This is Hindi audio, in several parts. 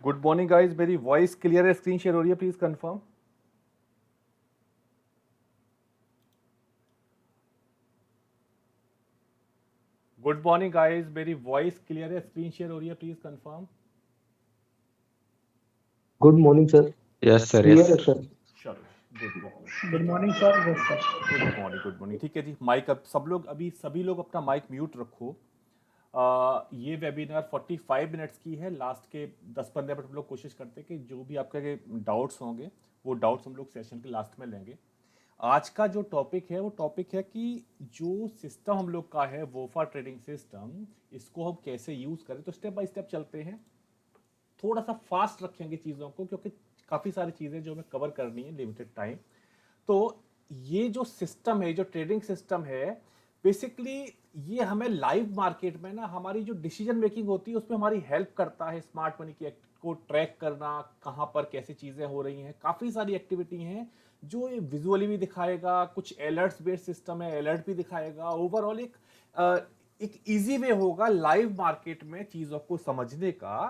गुड मॉर्निंग गाइस, मेरी वॉइस क्लियर है? स्क्रीन शेयर हो रही है? Please confirm. Good morning guys, मेरी वॉइस क्लियर है? स्क्रीन शेयर हो रही है? Please confirm. Good morning sir. Yes sir, yes clear है सर। सर। चलो गुड मॉर्निंग, गुड ठीक है। Morning sir. Yes sir. Good morning, ठीक है जी। माइक अब सब लोग, अभी सभी लोग अपना माइक म्यूट रखो। ये वेबिनार 45 मिनट्स की है। लास्ट के 10-15 मिनट हम लोग कोशिश करते हैं कि जो भी आपके डाउट्स होंगे वो डाउट्स हम लोग सेशन के लास्ट में लेंगे। आज का जो टॉपिक है वो टॉपिक है कि जो सिस्टम हम लोग का है वोफा ट्रेडिंग सिस्टम, इसको हम कैसे यूज़ करें। तो स्टेप बाय स्टेप चलते हैं। थोड़ा सा फास्ट रखेंगे चीज़ों को, क्योंकि काफ़ी सारी चीज़ें जो हमें कवर करनी है लिमिटेड टाइम। तो ये जो सिस्टम है, जो ट्रेडिंग सिस्टम है, बेसिकली ये हमें लाइव मार्केट में ना हमारी जो डिसीजन मेकिंग होती है उसमें हमारी हेल्प करता है। स्मार्ट मनी की एक्ट को ट्रैक करना, कहाँ पर कैसे चीज़ें हो रही हैं, काफ़ी सारी एक्टिविटी हैं जो ये विजुअली भी दिखाएगा। कुछ अलर्ट्स बेस्ड सिस्टम है, अलर्ट भी दिखाएगा। ओवरऑल एक इजी वे होगा लाइव मार्केट में चीज़ों को समझने का।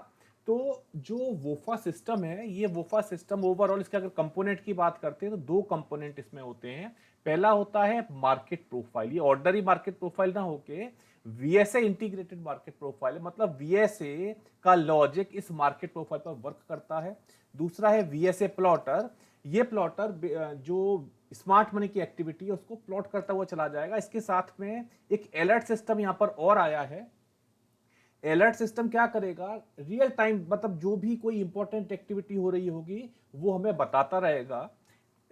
तो जो वोफा सिस्टम है, ये वोफा सिस्टम ओवरऑल, इसके अगर कंपोनेंट की बात करते हैं तो दो कंपोनेंट इसमें होते हैं। पहला होता है मार्केट प्रोफाइल। ये ऑर्डनरी मार्केट प्रोफाइल ना होके वीएसए इंटीग्रेटेड मार्केट प्रोफाइल है। मतलब वीएसए का लॉजिक इस मार्केट प्रोफाइल पर वर्क करता है। दूसरा है वीएसए प्लॉटर। ये प्लॉटर जो स्मार्ट मनी की एक्टिविटी है उसको प्लॉट करता हुआ चला जाएगा। इसके साथ में एक अलर्ट सिस्टम यहां पर और आया है। अलर्ट सिस्टम क्या करेगा? रियल टाइम, मतलब जो भी कोई इंपॉर्टेंट एक्टिविटी हो रही होगी वो हमें बताता रहेगा।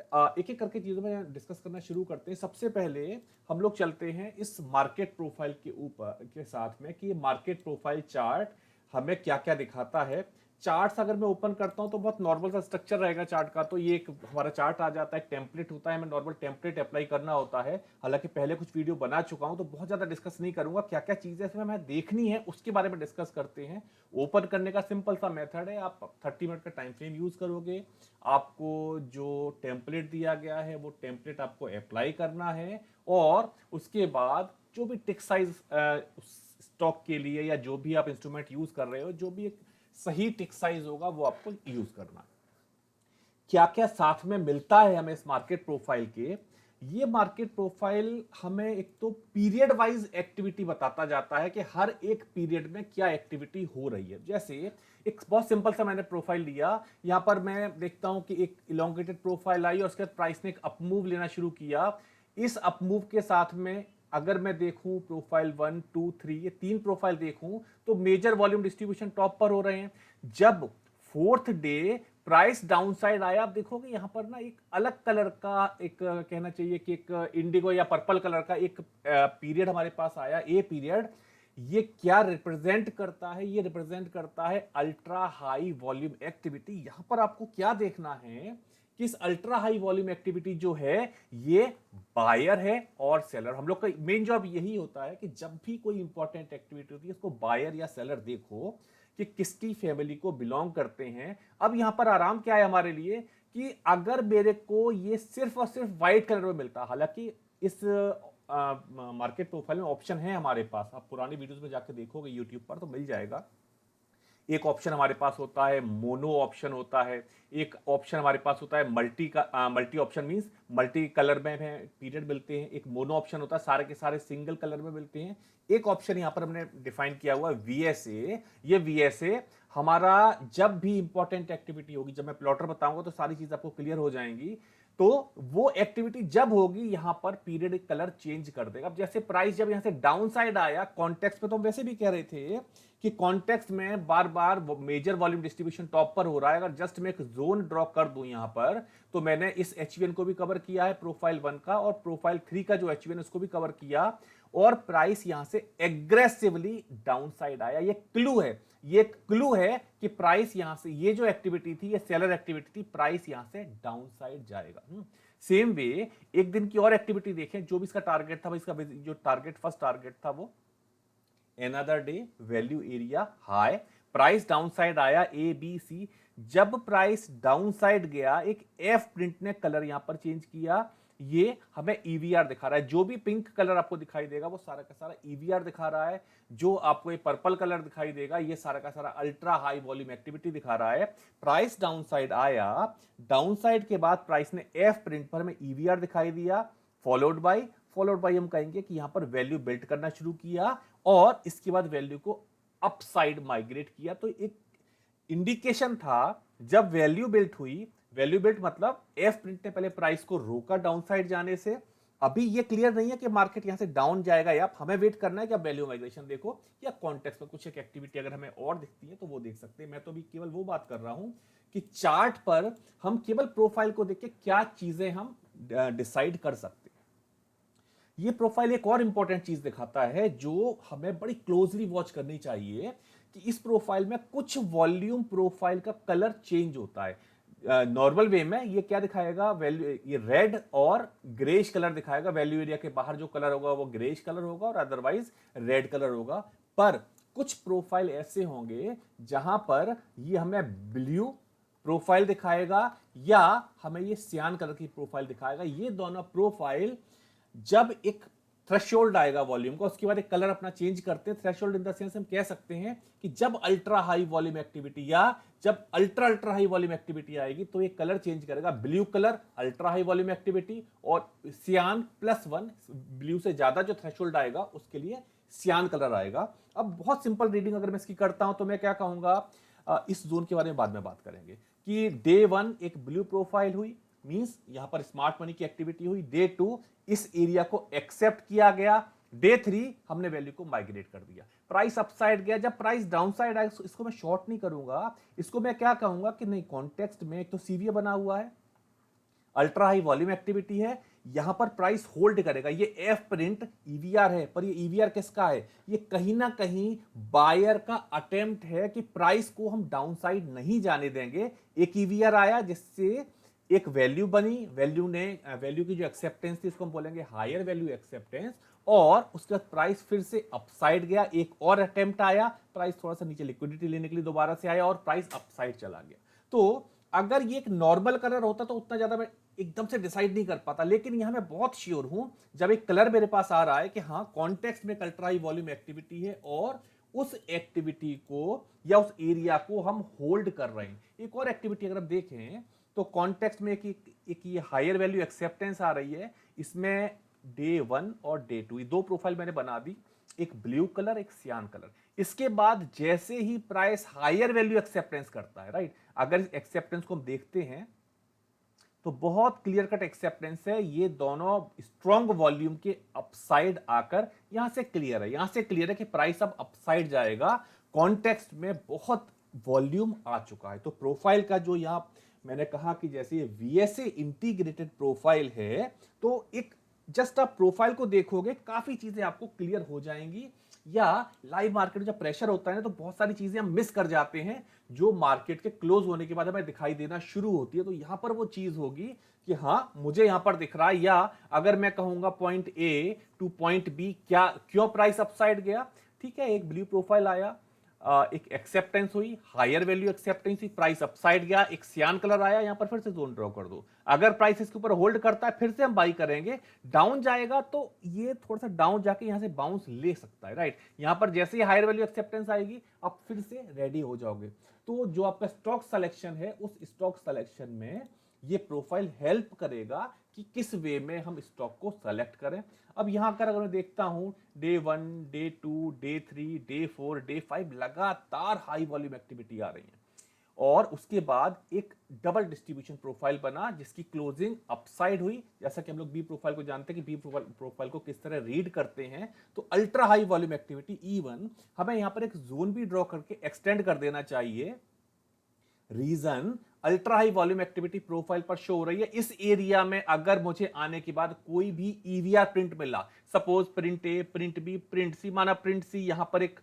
एक एक करके चीजों में डिस्कस करना शुरू करते हैं। सबसे पहले हम लोग चलते हैं इस मार्केट प्रोफाइल के ऊपर के साथ में कि मार्केट प्रोफाइल चार्ट हमें क्या क्या दिखाता है। चार्ट्स अगर मैं ओपन करता हूं तो बहुत नॉर्मल सा स्ट्रक्चर रहेगा चार्ट का। तो ये एक हमारा चार्ट आ जाता है, टेम्पलेट होता है, हमें नॉर्मल टेम्पलेट अप्लाई करना होता है। हालांकि पहले कुछ वीडियो बना चुका हूं तो बहुत ज्यादा डिस्कस नहीं करूंगा। क्या क्या चीजें इसमें हमें देखनी है उसके बारे में डिस्कस करते हैं। ओपन करने का सिंपल सा मेथड है, आप 30 मिनट का टाइम फ्रेम यूज करोगे। आपको जो टेम्पलेट दिया गया है वो टेम्पलेट आपको अप्लाई करना है, और उसके बाद जो भी टिक साइज स्टॉक के लिए या जो भी आप इंस्ट्रूमेंट यूज कर रहे हो, जो भी एक सही टिक साइज होगा वो आपको यूज करना है। क्या क्या साथ में मिलता है हमें इस मार्केट प्रोफाइल के? ये मार्केट प्रोफाइल हमें एक तो पीरियड वाइज एक्टिविटी बताता जाता है कि हर एक पीरियड में क्या एक्टिविटी हो रही है। जैसे एक बहुत सिंपल सा मैंने प्रोफाइल लिया, यहां पर मैं देखता हूं कि एक इलोंगेटेड प्रोफाइल आई और उसके बाद प्राइस ने एक अपमूव लेना शुरू किया। इस अपमूव के साथ में अगर मैं देखूं प्रोफाइल 1, 2, 3, ये 3 प्रोफाइल देखूं तो मेजर वॉल्यूम डिस्ट्रीब्यूशन टॉप पर हो रहे हैं। जब फोर्थ डे प्राइस डाउनसाइड आया, आप देखोगे यहां पर ना एक अलग कलर का, एक कहना चाहिए कि एक इंडिगो या पर्पल कलर का एक पीरियड हमारे पास आया, ए पीरियड। ये क्या रिप्रेजेंट करता है? ये रिप्रेजेंट करता है अल्ट्रा हाई वॉल्यूम एक्टिविटी। यहां पर आपको क्या देखना है कि इस अल्ट्रा हाई वॉल्यूम एक्टिविटी जो है ये बायर है और सेलर। हम लोग का मेन जॉब यही होता है कि जब भी कोई इंपॉर्टेंट एक्टिविटी होती है उसको बायर या सेलर देखो कि किसकी फैमिली को बिलोंग करते हैं। अब यहां पर आराम क्या है हमारे लिए कि अगर मेरे को ये सिर्फ और सिर्फ व्हाइट कलर में मिलता, हालांकि इस मार्केट प्रोफाइल में ऑप्शन है हमारे पास, आप पुरानी वीडियोस में जाके देखोगे यूट्यूब पर तो मिल जाएगा। एक ऑप्शन हमारे पास होता है मोनो ऑप्शन होता है, एक ऑप्शन हमारे पास होता है मल्टी का, multi option means multi colour में पीरियड मिलते हैं। एक मोनो ऑप्शन होता है सारे के सारे सिंगल कलर में मिलते हैं। एक ऑप्शन यहां पर हमने डिफाइन किया हुआ है वीएसए। ये वीएसए हमारा जब भी इंपॉर्टेंट एक्टिविटी होगी, जब मैं प्लॉटर बताऊंगा तो सारी चीज आपको क्लियर हो जाएंगी। तो वो एक्टिविटी जब होगी यहां पर पीरियड कलर चेंज कर देगा। अब जैसे प्राइस जब यहां से डाउन साइड आया, कॉन्टेक्स्ट में तो हम वैसे भी कह रहे थे कि कॉन्टेक्स्ट में बार बार मेजर वॉल्यूम डिस्ट्रीब्यूशन टॉप पर हो रहा है। अगर जस्ट मैं एक जोन ड्रॉ कर दूं यहां पर, तो मैंने इस एचवीएन को भी कवर किया है प्रोफाइल 1 का, और प्रोफाइल 3 का जो एचवीएन उसको भी कवर किया, और प्राइस यहां से एग्रेसिवली डाउन साइड आया। ये क्लू है, ये क्लू है कि प्राइस यहां से, ये जो एक्टिविटी थी ये सेलर एक्टिविटी थी, प्राइस यहां से डाउन साइड जाएगा। सेम वे एक दिन की और एक्टिविटी देखें, जो भी इसका टारगेट था, इसका जो टारगेट फर्स्ट टारगेट था वो another day value area high, price downside आया ए बी सी। जब प्राइस डाउनसाइड गया, एक एफ प्रिंट ने कलर यहां पर चेंज किया, ये हमें ईवीआर दिखा रहा है। जो भी पिंक कलर आपको दिखाई देगा वो सारा का सारा ईवीआर दिखा रहा है। जो आपको ये पर्पल कलर दिखाई देगा ये सारा का सारा अल्ट्रा हाई वॉल्यूम एक्टिविटी दिखा रहा है। प्राइस डाउन साइड आया, डाउन साइड के बाद प्राइस ने एफ प्रिंट पर हमें ईवीआर दिखाई दिया, फॉलोड बाय हम कहेंगे कि यहां पर वैल्यू बिल्ड करना शुरू किया और इसके बाद वैल्यू को अप साइड माइग्रेट किया। तो एक इंडिकेशन था जब वैल्यू बिल्ट हुई, वैल्यू बिल्ट मतलब एफ प्रिंट ने पहले प्राइस को रोका डाउन साइड जाने से। अभी ये क्लियर नहीं है कि मार्केट यहां से डाउन जाएगा या हमें वेट करना है कि आप वैल्यू माइग्रेशन देखो या कॉन्टेक्स्ट में कुछ एक एक्टिविटी अगर हमें और दिखती है तो वो देख सकते हैं। मैं तो अभी केवल वो बात कर रहा हूं कि चार्ट पर हम केवल प्रोफाइल को देख के क्या चीजें हम डिसाइड कर सकते हैं। ये प्रोफाइल एक और इंपॉर्टेंट चीज दिखाता है जो हमें बड़ी क्लोजली वॉच करनी चाहिए कि इस प्रोफाइल में कुछ वॉल्यूम प्रोफाइल का कलर चेंज होता है। नॉर्मल वे में ये क्या दिखाएगा, वैल्यू ये रेड और ग्रेश कलर दिखाएगा। वैल्यू एरिया के बाहर जो कलर होगा वो ग्रेश कलर होगा और अदरवाइज रेड कलर होगा। पर कुछ प्रोफाइल ऐसे होंगे जहां पर ये हमें ब्लू प्रोफाइल दिखाएगा या हमें ये सियान कलर की प्रोफाइल दिखाएगा। ये दोनों प्रोफाइल जब एक थ्रेशोल्ड आएगा वॉल्यूम का उसके बाद एक कलर अपना चेंज करते हैं। थ्रेशोल्ड इन द सेंस हम कह सकते हैं कि जब अल्ट्रा हाई वॉल्यूम एक्टिविटी या जब अल्ट्रा हाई वॉल्यूम एक्टिविटी आएगी तो ये कलर चेंज करेगा। Blue colour ultra high volume activity और सियान +1 ब्लू से ज्यादा जो थ्रेशोल्ड आएगा उसके लिए सियान कलर आएगा। अब बहुत सिंपल रीडिंग अगर मैं इसकी करता हूं तो मैं क्या कहूंगा, इस जोन के बारे में बाद में बात करेंगे कि डे 1 एक ब्लू प्रोफाइल हुई, मींस यहां पर स्मार्ट मनी की एक्टिविटी हुई। डे 2 इस एरिया को एक्सेप्ट किया गया। डे 3 हमने वैल्यू को माइग्रेट कर दिया, प्राइस अपसाइड गया। जब प्राइस डाउन साइड आए इसको मैं शॉर्ट नहीं करूंगा, इसको मैं क्या कहूंगा कि नहीं कॉन्टेक्स्ट में एक तो सीवीए बना हुआ है, अल्ट्रा हाई वॉल्यूम एक्टिविटी है, यहां पर प्राइस होल्ड करेगा। ये एफ प्रिंट ईवीआर है, पर ये ईवीआर किसका है, ये कहीं ना कहीं बायर का अटेम्प्ट है कि प्राइस को हम डाउन साइड नहीं जाने देंगे। एक ईवीआर आया जिससे एक वैल्यू बनी, वैल्यू की जो एक्सेप्टेंस थी इसको हम बोलेंगे हायर वैल्यू एक्सेप्टेंस, और उसके बाद प्राइस फिर से अपसाइड गया। एक और अटेम्प्ट आया, प्राइस थोड़ा सा नीचे लिक्विडिटी लेने के लिए दोबारा से आया और प्राइस अपसाइड चला गया। तो अगर ये एक नॉर्मल कलर होता तो उतना ज्यादा मैं एकदम से डिसाइड नहीं कर पाता, लेकिन यहां मैं बहुत श्योर हूं जब एक कलर मेरे पास आ रहा है कि हाँ कॉन्टेक्स्ट में अल्ट्रा हाई वॉल्यूम एक्टिविटी है और उस एक्टिविटी को या उस एरिया को हम होल्ड कर रहे हैं। एक और एक्टिविटी अगर आप देखें तो कॉन्टेक्स्ट में एक ये हायर वैल्यू एक्सेप्टेंस आ रही है। इसमें डे 1 और डे 2 ये दो प्रोफाइल मैंने बना दी, एक ब्लू कलर एक सियान कलर। इसके बाद जैसे ही प्राइस हायर वैल्यू एक्सेप्टेंस करता है, राइट, अगर इस एक्सेप्टेंस को हम देखते हैं तो बहुत क्लियर कट एक्सेप्टेंस है। ये दोनों स्ट्रॉन्ग वॉल्यूम के अपसाइड आकर यहां से क्लियर है कि प्राइस अब अपसाइड जाएगा। कॉन्टेक्स्ट में बहुत वॉल्यूम आ चुका है। तो प्रोफाइल का जो यहां मैंने कहा कि जैसे ये वीएसए इंटीग्रेटेड प्रोफाइल है तो एक जस्ट आप प्रोफाइल को देखोगे काफी चीजें आपको क्लियर हो जाएंगी। या लाइव मार्केट में जब प्रेशर होता है तो बहुत सारी चीजें हम मिस कर जाते हैं जो मार्केट के क्लोज होने के बाद हमें दिखाई देना शुरू होती है। तो यहां पर वो चीज होगी कि हाँ मुझे यहां पर दिख रहा है, या अगर मैं कहूंगा point A to point B क्यों प्राइस अपसाइड गया। ठीक है, एक ब्लू प्रोफाइल आया, एक एक्सेप्टेंस हुई, हायर वैल्यू एक्सेप्टेंस हुई, प्राइस अपसाइड गया, एक सियान कलर आया, यहां पर फिर से जोन ड्रॉ कर दो। अगर प्राइस इसके ऊपर होल्ड करता है फिर से हम बाई करेंगे। डाउन जाएगा तो ये थोड़ा सा डाउन जाके यहां से बाउंस ले सकता है, राइट। यहां पर जैसे ही हायर वैल्यू एक्सेप्टेंस आएगी आप फिर से रेडी हो जाओगे। तो जो आपका स्टॉक सिलेक्शन है उस स्टॉक सिलेक्शन में ये प्रोफाइल हेल्प करेगा कि किस वे में हम स्टॉक को सेलेक्ट करें। अब यहां कर अगर मैं देखता हूं day 1 day 2 day 3 day 4 day 5 लगातार हाई वॉल्यूम एक्टिविटी आ रही है और उसके बाद एक डबल डिस्ट्रीब्यूशन प्रोफाइल बना जिसकी क्लोजिंग अपसाइड हुई। जैसा कि हम लोग बी प्रोफाइल को जानते हैं कि बी प्रोफाइल को किस तरह रीड करते हैं। तो ultra high volume activity E1 हमें यहां पर एक जोन भी ड्रॉ करके एक्सटेंड कर देना चाहिए। Reason ultra high volume activity profile पर शो हो रही है। इस एरिया में अगर मुझे आने के बाद कोई भी ईवीआर प्रिंट मिला, सपोज प्रिंट ए प्रिंट बी प्रिंट सी, माना प्रिंट सी यहां पर एक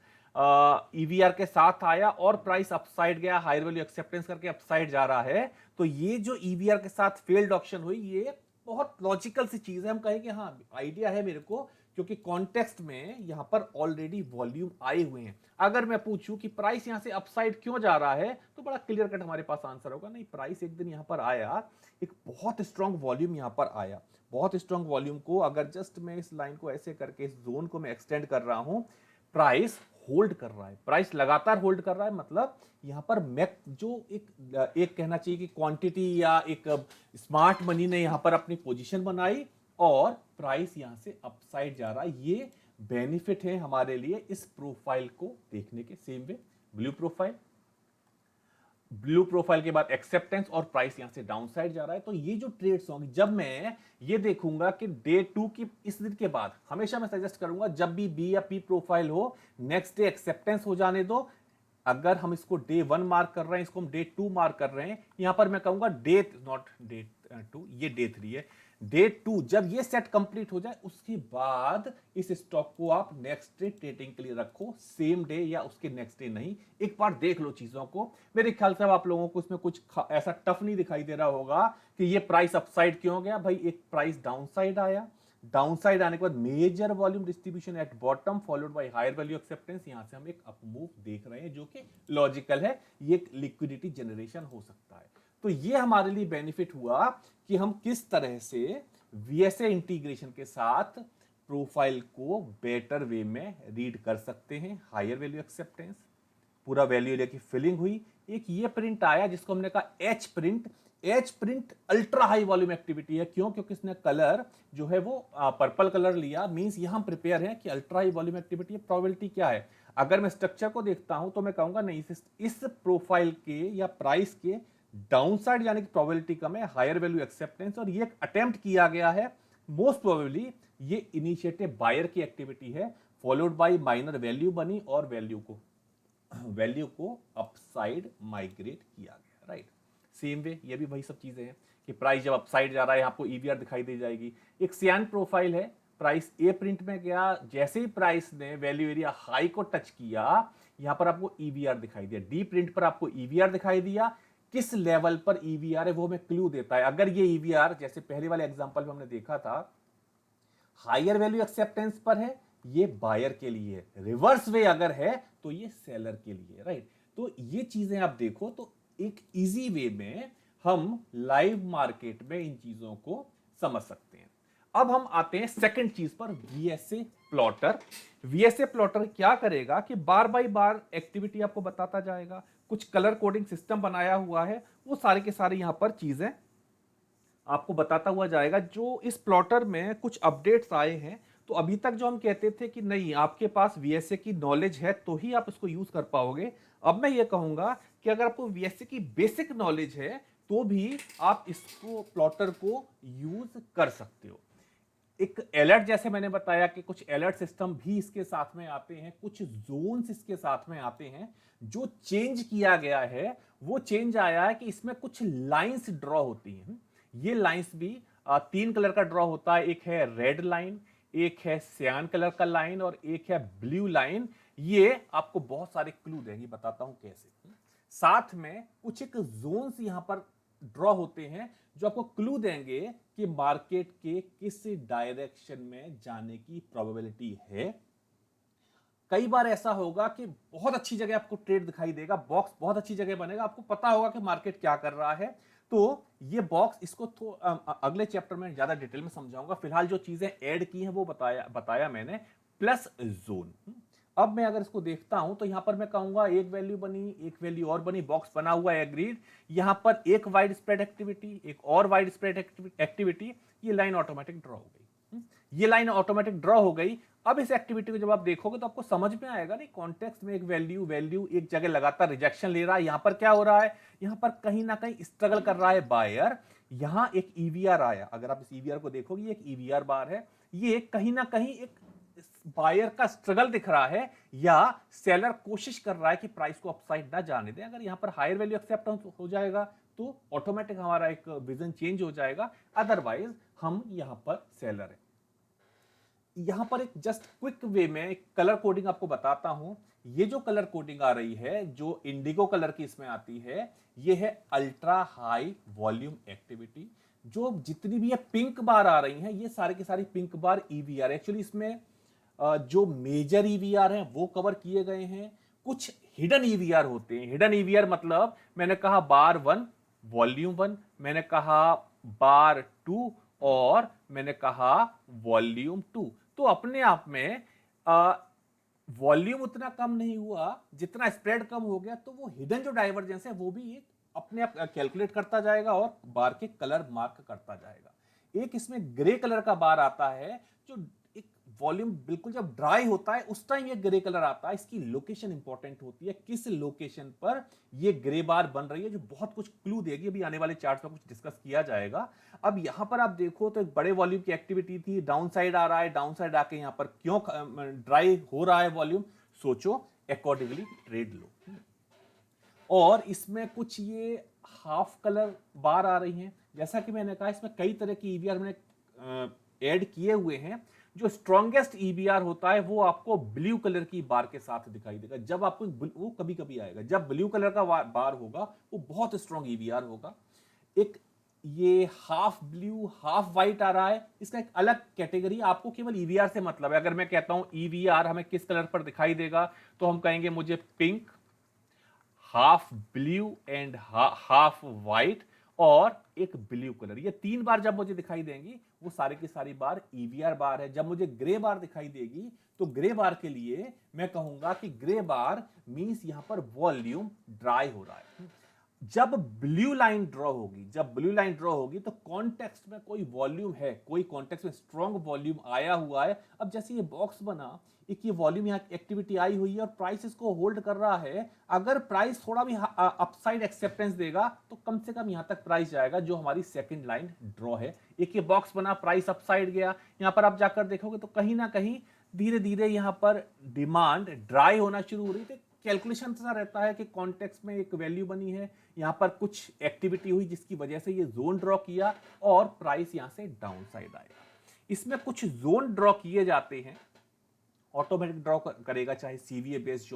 ईवीआर के साथ आया और प्राइस अपसाइड गया, हायर वैल्यू एक्सेप्टेंस करके अपसाइड जा रहा है, तो ये जो ईवीआर के साथ फेल्ड ऑप्शन हुई ये बहुत लॉजिकल सी चीज है। हम कहें कि हाँ आइडिया है मेरे को क्योंकि कॉन्टेक्स्ट में यहां पर ऑलरेडी वॉल्यूम आए हुए हैं। अगर मैं पूछूं कि प्राइस यहां से अपसाइड क्यों जा रहा है, तो बड़ा क्लियर कट हमारे पास आंसर होगा, नहीं प्राइस एक दिन यहां पर आया, एक बहुत स्ट्रांग वॉल्यूम यहां पर आया, बहुत स्ट्रांग वॉल्यूम को अगर जस्ट मैं इस लाइन को ऐसे करके इस जोन को मैं एक्सटेंड कर रहा हूं, प्राइस होल्ड कर रहा है, प्राइस लगातार होल्ड कर रहा है, मतलब यहां पर मैक जो एक कहना चाहिए कि क्वांटिटी या एक स्मार्ट मनी ने यहां पर अपनी पोजीशन बनाई और प्राइस यहां से अपसाइड जा रहा है। ये बेनिफिट है हमारे लिए इस प्रोफाइल को देखने के। सेम वे ब्लू प्रोफाइल के बाद एक्सेप्टेंस और प्राइस यहां से डाउनसाइड जा रहा है। तो ये जो ट्रेड्स होंगे, जब मैं ये देखूंगा कि डे 2 की इस दिन के बाद, हमेशा मैं सजेस्ट करूंगा जब भी बी या पी प्रोफाइल हो, नेक्स्ट डे एक्सेप्टेंस हो जाने दो। अगर हम इसको डे 1 मार्क कर रहे हैं, इसको हम डे 2 मार्क कर रहे हैं, यहां पर मैं कहूंगा डे नॉट डे 2, ये डे 3 है। डे 2 जब ये सेट कंप्लीट हो जाए, उसके बाद इस स्टॉक को आप नेक्स्ट डे ट्रेडिंग के लिए रखो, सेम डे या उसके नेक्स्ट डे नहीं। एक बार देख लो चीजों को। मेरे ख्याल से आप लोगों को इसमें कुछ ऐसा टफ नहीं दिखाई दे रहा होगा कि ये प्राइस अपसाइड क्यों गया। भाई एक प्राइस डाउनसाइड आया, डाउनसाइड आने के बाद major volume distribution at bottom followed by higher value acceptance, यहां से हम एक अप मूव देख रहे हैं जो कि लॉजिकल है। ये एक लिक्विडिटी जनरेशन हो सकता है। तो ये हमारे लिए बेनिफिट हुआ कि हम किस तरह से वीएसए इंटीग्रेशन के साथ प्रोफाइल को बेटर वे में रीड कर सकते हैं। हायर वैल्यू एक्सेप्टेंस, पूरा वैल्यू एरिया की फिलिंग हुई। एक ये प्रिंट आया जिसको हमने कहा H print. H print ultra high volume activity है। क्यों? क्योंकि इसने कलर जो है वो पर्पल कलर लिया, मींस यहां प्रिपेयर है कि अल्ट्रा हाई वॉल्यूम एक्टिविटी है। प्रोबेबिलिटी क्या है? अगर मैं स्ट्रक्चर को देखता हूं तो मैं कहूंगा नहीं, इस प्रोफाइल के या प्राइस के डाउनसाइड जाने की प्रोबेबिलिटी कम है, हायर वैल्यू एक्सेप्टेंस। और ये एक अटेम्प्ट किया गया है, मोस्ट प्रोबेबली ये इनिशिएटिव बायर की एक्टिविटी है, फॉलोड बाय माइनर वैल्यू बनी और वैल्यू को अपसाइड माइग्रेट किया गया, राइट। सेम वे ये भी वही सब चीजें हैं कि प्राइस जब अपसाइड जा रहा है आपको ईवीआर दिखाई दे जाएगी। एक सियान प्रोफाइल है, प्राइस ए प्रिंट में गया, जैसे ही प्राइस ने वैल्यू एरिया हाई को टच किया, यहां पर आपको ईवीआर दिखाई दिया। डी प्रिंट पर आपको ईवीआर दिखाई दिया। किस लेवल पर ईवीआर है वो हमें क्लू देता है। अगर ये ईवीआर जैसे पहले वाले एग्जांपल में हमने देखा था हायर वैल्यू एक्सेप्टेंस पर है, ये बायर के लिए है। रिवर्स वे अगर है तो ये सेलर के लिए, राइट। तो ये चीजें आप देखो तो एक इजी वे में हम लाइव मार्केट में इन चीजों को समझ सकते हैं। अब हम आते हैं सेकंड चीज पर, वीएसए प्लॉटर। वीएसए प्लॉटर क्या करेगा कि बार बाय बार एक्टिविटी आपको बताता जाएगा। कुछ कलर कोडिंग सिस्टम बनाया हुआ है, वो सारे के सारे यहां पर चीजें आपको बताता हुआ जाएगा। जो इस प्लॉटर में कुछ अपडेट्स आए हैं, तो अभी तक जो हम कहते थे कि नहीं आपके पास वीएसए की नॉलेज है तो ही आप इसको यूज कर पाओगे, अब मैं ये कहूंगा कि अगर आपको वीएसए की बेसिक नॉलेज है तो भी आप इसको प्लॉटर को यूज कर सकते हो। एक अलर्ट, जैसे मैंने बताया कि कुछ अलर्ट सिस्टम भी इसके साथ में आते हैं, कुछ जोन्स इसके साथ में आते हैं। जो चेंज किया गया है वो चेंज आया है कि इसमें कुछ लाइंस ड्रॉ होती हैं। ये लाइंस भी 3 कलर का ड्रॉ होता है, एक है रेड लाइन, एक है सियान कलर का लाइन और एक है ब्लू लाइन। ये आपको बहुत सारे क्लू देंगी, बताता हूं कैसे। साथ में कुछ एक जोन्स यहां पर ड्रॉ होते हैं जो आपको क्लू देंगे कि मार्केट के किस डायरेक्शन में जाने की प्रोबेबिलिटी है। कई बार ऐसा होगा कि बहुत अच्छी जगह आपको ट्रेड दिखाई देगा, बॉक्स बहुत अच्छी जगह बनेगा, आपको पता होगा कि मार्केट क्या कर रहा है। तो ये बॉक्स, इसको तो अगले चैप्टर में ज्यादा डिटेल में समझाऊंगा। फिलहाल जो चीजें ऐड की हैं वो बताया मैंने। प्लस जोन, अब मैं अगर इसको देखता हूं तो यहां पर मैं कहूंगा एक वैल्यू बनी, एक वैल्यू और बनी, बॉक्स बना हुआ है, एग्रीड। यहां पर एक वाइड स्प्रेड एक्टिविटी, एक और वाइड स्प्रेड एक्टिविटी, ये लाइन ऑटोमेटिक ड्रॉ हो गई। ये लाइन ऑटोमेटिक ड्रॉ हो गई। अब इस एक्टिविटी को जब आप देखोगे तो आपको समझ में आएगा नहीं, कॉन्टेक्स्ट में एक वैल्यू एक जगह लगातार रिजेक्शन ले रहा है। यहां पर क्या हो रहा है, यहां पर कहीं ना कहीं स्ट्रगल कर रहा है बायर। यहां एक ईवीआर आया, अगर आप इस ईवीआर को देखोगे, एक ईवीआर बार है, ये कहीं ना कहीं एक बायर का स्ट्रगल दिख रहा है या सेलर कोशिश कर रहा है कि प्राइस को अपसाइड ना जाने दे। अगर यहां पर हायर वैल्यू एक्सेप्टेंस हो जाएगा तो ऑटोमेटिक हमारा एक विजन चेंज हो जाएगा, अदरवाइज हम यहां पर सेलर है। यहां पर एक जस्ट क्विक वे में एक कलर कोडिंग आपको बताता हूं। ये जो कलर कोडिंग आ रही है, जो इंडिगो कलर की इसमें आती है, ये है अल्ट्रा हाई वॉल्यूम एक्टिविटी। जो जितनी भी ये पिंक बार आ रही हैं ये सारे की सारी पिंक बार ईवीआर। एक्चुअली इसमें जो मेजर ईवीआर हैं वो कवर किए गए हैं, कुछ हिडन ईवीआर होते हैं। हिडन ईवीआर मतलब मैंने कहा बार 1 वॉल्यूम 1, मैंने कहा बार 2 और मैंने कहा वॉल्यूम 2। तो अपने आप में वॉल्यूम उतना कम नहीं हुआ जितना स्प्रेड कम हो गया, तो वो हिडन जो डाइवर्जेंस है वो भी एक अपने आप कैलकुलेट करता जाएगा और बार के कलर मार्क करता जाएगा। एक इसमें ग्रे कलर का बार आता है, जो एक वॉल्यूम बिल्कुल जब ड्राई होता है उस टाइम ये ग्रे कलर आता है। इसकी लोकेशन इंपॉर्टेंट होती है, किस लोकेशन पर ये ग्रे बार बन रही है, जो बहुत कुछ क्लू देगी। अभी आने वाले चार्ट्स में कुछ डिस्कस किया जाएगा। अब यहां पर आप देखो तो एक बड़े वॉल्यूम की एक्टिविटी थी, डाउन साइड आ रहा है, डाउन साइड आके यहां पर क्यों ड्राई हो रहा है वॉल्यूम, सोचो, अकॉर्डिंगली ट्रेड लो। और इसमें कुछ ये हाफ कलर बार आ रही हैं। जैसा कि मैंने कहा इसमें कई तरह की ईवीआर मैंने ऐड किए हुए हैं। जो स्ट्रॉन्गेस्ट ईवीआर होता है वो आपको ब्लू कलर की बार के साथ दिखाई देगा। जब आपको वो कभी कभी आएगा जब ब्लू कलर का बार होगा, वो बहुत स्ट्रॉन्ग ईवीआर होगा। एक ये हाफ ब्लू हाफ व्हाइट आ रहा है, इसका एक अलग कैटेगरी। आपको केवल ईवीआर से मतलब है। अगर मैं कहता हूं ईवीआर हमें किस कलर पर दिखाई देगा, तो हम कहेंगे मुझे pink, half blue and half white और एक ब्लू कलर। ये 3 बार जब मुझे दिखाई देंगी वो सारी की सारी बार ईवीआर बार है। जब मुझे ग्रे बार दिखाई देगी तो ग्रे बार के लिए मैं कहूंगा कि ग्रे बार मींस यहां पर वॉल्यूम ड्राई हो रहा है। जब ब्लू लाइन ड्रॉ होगी, जब ब्लू लाइन ड्रॉ होगी तो कॉन्टेक्स्ट में कोई वॉल्यूम है, कोई कॉन्टेक्स्ट में स्ट्रॉन्ग वॉल्यूम आया हुआ है। अब जैसे ये बॉक्स बना, एक ये वॉल्यूम यहाँ एक्टिविटी आई हुई है और प्राइस इसको होल्ड कर रहा है। अगर प्राइस थोड़ा भी अपसाइड एक्सेप्टेंस देगा तो कम से कम यहां तक प्राइस जाएगा, जो हमारी सेकंड लाइन ड्रॉ है। एक ये बॉक्स बना, प्राइस अपसाइड गया, यहां पर आप जाकर देखोगे तो कहीं ना कहीं धीरे धीरे यहां पर डिमांड ड्राई होना शुरू हो रही थी। कैलकुलेशन ऐसा रहता है कि कॉन्टेक्स्ट में एक वैल्यू बनी है, यहां पर कुछ एक्टिविटी हुई जिसकी वजह से ये जोन ड्रॉ किया और प्राइस यहां से डाउन साइड आएगा। इसमें कुछ जोन ड्रॉ किए जाते हैं, ऑटोमेटिक ड्रॉ करेगा, चाहे सीवीए बेस्ड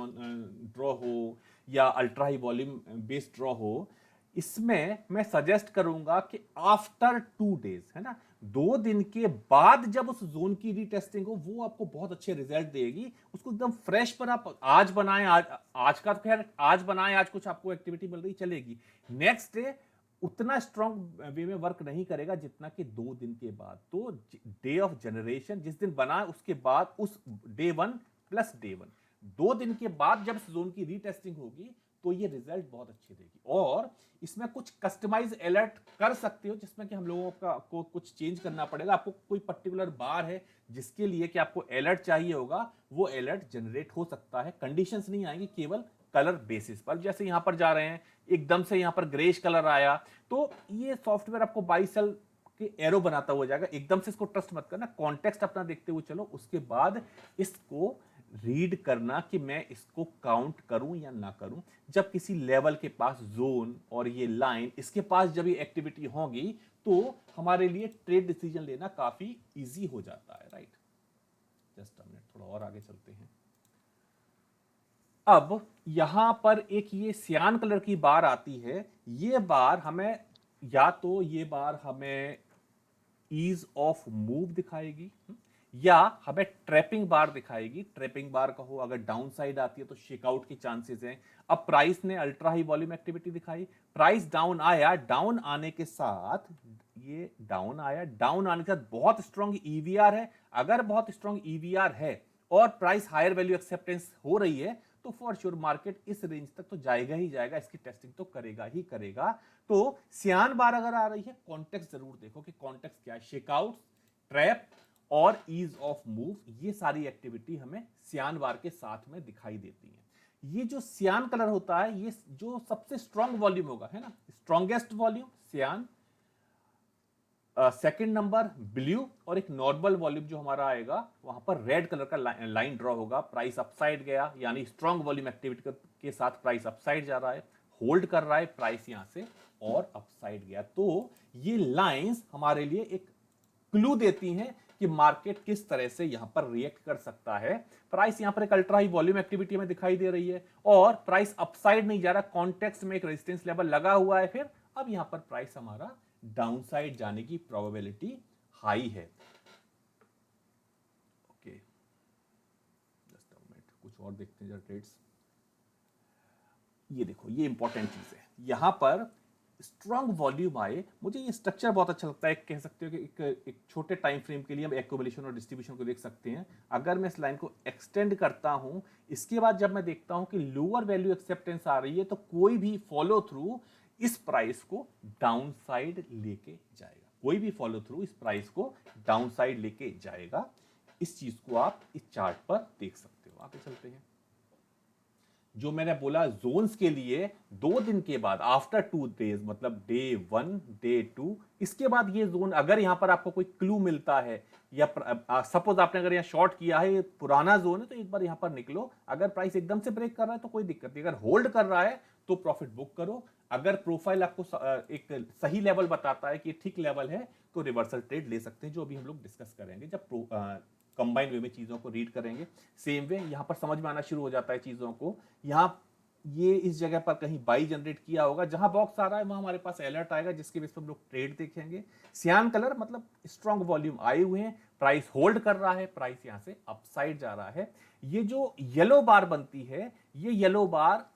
ड्रॉ हो या ultra high volume based draw हो। इसमें मैं सजेस्ट करूंगा कि आफ्टर 2 डेज, है ना, 2 दिन के बाद जब उस जोन की रीटेस्टिंग हो, वो आपको बहुत अच्छे रिजल्ट देगी। उसको एकदम फ्रेश पर आप आज बनाएं, आज का खैर आज बनाएं, आज कुछ आपको एक्टिविटी मिल रही चलेगी, नेक्स्ट डे उतना स्ट्रॉन्ग वे में वर्क नहीं करेगा जितना कि 2 दिन के बाद। तो डे ऑफ जनरेशन जिस दिन बना उसके बाद उस डे 1 प्लस डे 1, 2 दिन के बाद जब जोन की रीटेस्टिंग होगी तो ये रिजल्ट बहुत अच्छे देगी। और इसमें कुछ कस्टमाइज अलर्ट कर सकते हो, जिसमें कि हम लोगों को कुछ चेंज करना पड़ेगा। आपको कोई पर्टिकुलर बार है जिसके लिए कि आपको अलर्ट चाहिए होगा, वो अलर्ट जनरेट हो सकता है। कंडीशंस नहीं आएंगी, केवल कलर बेसिस पर। जैसे यहां पर जा रहे हैं, एकदम से यहां पर ग्रेश कलर आया, तो ये सॉफ्टवेयर आपको बाई सेल के एरो बनाता हुआ जाएगा। एकदम से इसको ट्रस्ट मत करना, कॉन्टेक्स्ट अपना देखते हुए चलो, उसके बाद इसको रीड करना कि मैं इसको काउंट करूं या ना करूं। जब किसी लेवल के पास जोन और ये लाइन इसके पास जब ये एक्टिविटी होगी तो हमारे लिए ट्रेड डिसीजन लेना काफी इजी हो जाता है, राइट। जस्ट अ मिनट, थोड़ा और आगे चलते हैं। अब यहां पर एक ये सियान कलर की बार आती है। ये बार हमें या तो ये बार हमें ईज ऑफ मूव दिखाएगी या हमें ट्रैपिंग बार दिखाएगी। ट्रैपिंग बार कहो, अगर डाउन साइड आती है तो शेकआउट के चांसेस हैं। अब प्राइस ने अल्ट्रा हाई वॉल्यूम एक्टिविटी दिखाई, प्राइस डाउन आया, डाउन आने के साथ ये डाउन आया, डाउन आने के साथ बहुत स्ट्रॉन्ग ईवीआर है। अगर बहुत स्ट्रॉन्ग ईवीआर है और प्राइस हायर वैल्यू एक्सेप्टेंस हो रही है तो फॉर श्योर मार्केट इस रेंज तक तो जाएगा ही जाएगा, इसकी टेस्टिंग तो करेगा ही करेगा। तो सियान बार अगर आ रही है, कॉन्टेक्स्ट जरूर देखो कि कॉन्टेक्स्ट क्या है। शेकआउट, ट्रैप और ईज ऑफ मूव, ये सारी एक्टिविटी हमें सियान बार के साथ में दिखाई देती है। ये जो सियान कलर होता है, ये जो सबसे स्ट्रॉन्ग वॉल्यूम होगा, है ना, स्ट्रॉन्गेस्ट वॉल्यूम सियान, सेकंड नंबर ब्लू, और एक नॉर्मल वॉल्यूम जो हमारा आएगा वहां पर रेड कलर का लाइन ड्रॉ होगा। प्राइस अपसाइड गया, यानी स्ट्रॉन्ग वॉल्यूम एक्टिविटी के साथ प्राइस अपसाइड जा रहा है, होल्ड कर रहा है, प्राइस यहां से और अपसाइड गया। तो ये लाइंस हमारे लिए एक क्लू देती हैं कि मार्केट किस तरह से यहां पर रिएक्ट कर सकता है। प्राइस यहां पर एक अल्ट्रा हाई वॉल्यूम एक्टिविटी में दिखाई दे रही है और प्राइस अपसाइड नहीं जा रहा, कॉन्टेक्स्ट में एक रेजिस्टेंस लेवल लगा हुआ है। फिर अब यहां पर प्राइस हमारा डाउनसाइड जाने की प्रोबेबिलिटी हाई है। ओके, जस्ट अ मिनट, कुछ और देखते हैं जरा ट्रेड्स। ये देखो, ये इंपॉर्टेंट चीज है, यहां पर स्ट्रांग वॉल्यूम आए। मुझे ये स्ट्रक्चर बहुत अच्छा लगता है। कह सकते हो कि एक छोटे टाइम फ्रेम के लिए हम एक्यूमुलेशन और डिस्ट्रीब्यूशन को देख सकते हैं। अगर मैं इस लाइन को एक्सटेंड करता हूं, इसके बाद जब मैं देखता हूं कि लोअर वैल्यू एक्सेप्टेंस आ रही है, तो कोई भी फॉलो थ्रू इस प्राइस को डाउन साइड लेके जाएगा। कोई भी फॉलो थ्रू इस प्राइस को डाउन साइड लेके जाएगा। इस चीज को आप इस चार्ट पर देख सकते हो। आगे चलते हैं। जो मैंने बोला जोन्स के लिए 2 दिन के बाद, आफ्टर 2 डेज, मतलब डे 1 डे 2, इसके बाद ये जोन, अगर यहां पर आपको कोई क्लू मिलता है या सपोज आपने अगर यहां शॉर्ट किया है, ये पुराना जोन है, तो एक बार यहां पर निकलो। अगर प्राइस एकदम से ब्रेक कर रहा है तो कोई दिक्कत नहीं, अगर होल्ड कर रहा है तो प्रॉफिट बुक करो। अगर प्रोफाइल आपको एक सही लेवल बताता है कि ठीक लेवल है, तो रिवर्सल ट्रेड ले सकते हैं, जो अभी हम लोग डिस्कस करेंगे जब कंबाइंड वे में चीजों को रीड करेंगे। सेम वे यहां पर समझ में आना शुरू हो जाता है चीजों को। यहां ये इस जगह पर कहीं बाई जनरेट किया होगा, जहां बॉक्स आ रहा है वहां हमारे पास अलर्ट आएगा, जिसके बेस पर हम लोग ट्रेड देखेंगे। सियान कलर मतलब स्ट्रॉन्ग वॉल्यूम आए हुए हैं, प्राइस होल्ड कर रहा है, प्राइस यहां से अपसाइड जा रहा है। ये जो येलो बार बनती है, ये येलो बार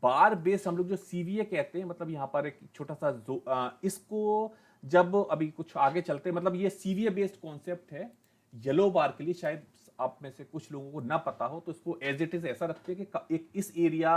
बार बेस हम लोग जो सीवीए कहते हैं, मतलब यहां पर एक छोटा सा इसको जब अभी कुछ आगे चलते हैं, मतलब ये सीवीए बेस्ड कॉन्सेप्ट है येलो बार के लिए। शायद आप में से कुछ लोगों को ना पता हो, तो इसको एज इट इज ऐसा रखते हैं कि एक इस एरिया,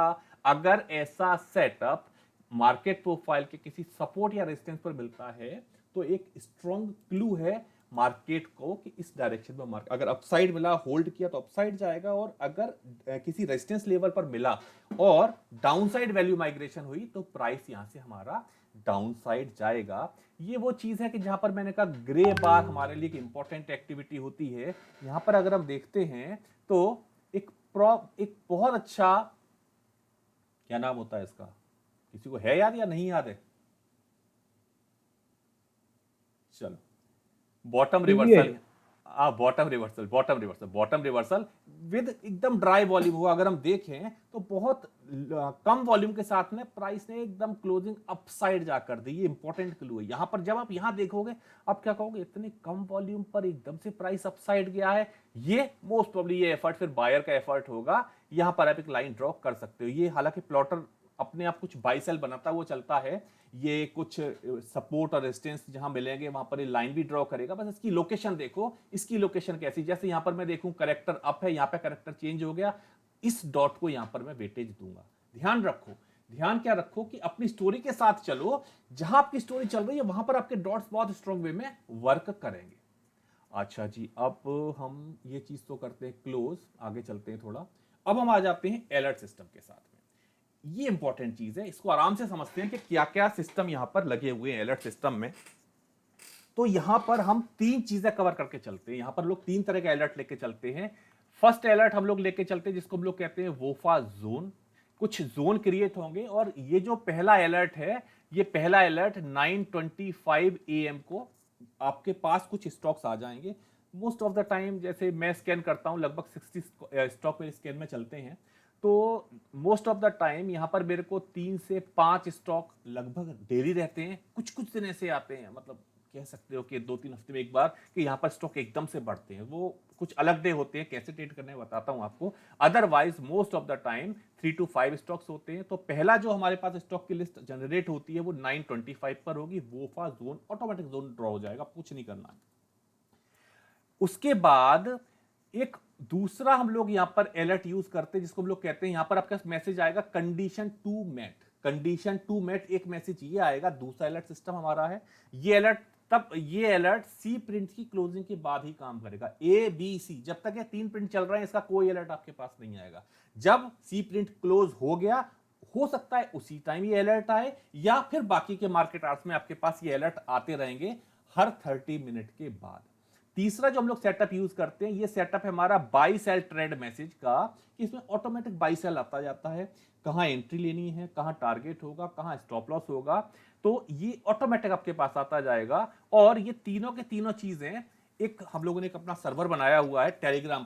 अगर ऐसा सेटअप मार्केट प्रोफाइल के किसी सपोर्ट या रेजिस्टेंस पर मिलता है, तो एक स्ट्रॉन्ग क्लू है मार्केट को कि इस डायरेक्शन में मार्केट, अगर अपसाइड मिला होल्ड किया तो अपसाइड जाएगा, और अगर किसी रेजिस्टेंस लेवल पर मिला और डाउनसाइड वैल्यू माइग्रेशन हुई, तो प्राइस यहां से हमारा डाउनसाइड जाएगा। ये वो चीज है कि जहां पर मैंने कहा ग्रे बार हमारे लिए एक इंपॉर्टेंट एक्टिविटी होती है। यहां पर अगर हम देखते हैं तो एक बहुत अच्छा, क्या नाम होता है इसका, किसी को है याद या नहीं याद है? चलो, bottom reversal. Bottom reversal with एकदम ड्राई वॉल्यूम हुआ। अगर हम देखें तो बहुत कम वॉल्यूम के साथ में प्राइस ने एकदम क्लोजिंग अपसाइड जाकर दी। ये इंपॉर्टेंट क्लू है। यहां पर जब आप यहां देखोगे, आप क्या कहोगे, इतनी कम वॉल्यूम पर एकदम से प्राइस अपसाइड गया है। ये मोस्ट प्रोबेबली ये एफर्ट फिर बायर का एफर्ट होगा। यहां पर आप एक लाइन ड्रॉ कर सकते हो। ये हालांकि प्लॉटर अपने आप कुछ बाई सेल बनाता हुआ चलता है, ये कुछ सपोर्ट और रेजिस्टेंस जहां मिलेंगे वहां पर ये लाइन भी ड्रॉ करेगा। बस इसकी लोकेशन देखो, इसकी लोकेशन कैसी, जैसे यहां पर मैं देखूं करेक्टर अप है, यहां पे करेक्टर चेंज हो गया, इस डॉट को यहां पर मैं वेटेज दूंगा। ध्यान रखो, ध्यान क्या रखो कि अपनी स्टोरी के साथ चलो। जहां आपकी स्टोरी चल रही है वहां पर आपके डॉट्स बहुत स्ट्रॉन्ग वे में वर्क करेंगे। अच्छा जी, अब हम ये चीज तो करते हैं क्लोज, आगे चलते हैं थोड़ा। अब हम आ जाते हैं अलर्ट सिस्टम के साथ में। ये इंपॉर्टेंट चीज है, इसको आराम से समझते हैं कि क्या क्या सिस्टम यहां पर लगे हुए हैं अलर्ट सिस्टम में। तो यहां पर हम 3 चीजें कवर करके चलते हैं। यहां पर लोग 3 तरह के अलर्ट लेके चलते हैं। फर्स्ट अलर्ट हम लोग लेके चलते हैं जिसको हम लोग कहते हैं वोफा जोन। कुछ जोन क्रिएट होंगे, और ये जो पहला अलर्ट है, ये पहला अलर्ट 9:25 AM को आपके पास कुछ स्टॉक्स आ जाएंगे। मोस्ट ऑफ द टाइम जैसे मैं स्कैन करता हूं, लगभग 60 स्टॉक मेरे स्कैन में चलते हैं। तो मोस्ट ऑफ द टाइम यहां पर मेरे को 3 से 5 स्टॉक लगभग डेली रहते हैं। कुछ कुछ दिन ऐसे आते हैं, मतलब कह सकते हो कि 2-3 हफ्ते में एक बार, कि यहां पर स्टॉक एकदम से बढ़ते हैं। वो कुछ अलग डे होते हैं, कैसे ट्रेड करने बताता हूं आपको। Otherwise most of the time 3 to 5 stocks होते हैं। तो पहला जो हमारे पास स्टॉक की लिस्ट जनरेट होती है वो 9:25 पर होगी। वोफा जोन ऑटोमेटिक जोन ड्रॉ हो जाएगा, कुछ नहीं करना है। उसके बाद एक दूसरा हम लोग यहां पर अलर्ट यूज करते हैं जिसको हम लोग कहते हैं, यहां पर आपका मैसेज आएगा condition to met. Condition to met एक मैसेज ये आएगा। दूसरा अलर्ट सिस्टम हमारा है। ये अलर्ट सी प्रिंट की क्लोजिंग के बाद ही काम करेगा। ए बी सी, जब तक ये 3 प्रिंट चल रहे हैं इसका कोई अलर्ट आपके पास नहीं आएगा। जब सी प्रिंट क्लोज हो गया, हो सकता है उसी टाइम ये अलर्ट आए, या फिर बाकी के मार्केट आवर्स में आपके पास ये अलर्ट आते रहेंगे हर 30 मिनट के बाद। तीसरा जो हम लोग सेटअप यूज करते हैं, ये सेटअप है हमारा बाई सेल ट्रेड मैसेज का। इसमें ऑटोमेटिक बाई सेल आता जाता है, कहां एंट्री लेनी है, कहां टारगेट होगा, कहां स्टॉप लॉस होगा, तो ये ऑटोमेटिक आपके पास आता जाएगा। और ये तीनों के तीनों चीजें एक हम लोगों ने एक अपना सर्वर बनाया हुआ है टेलीग्राम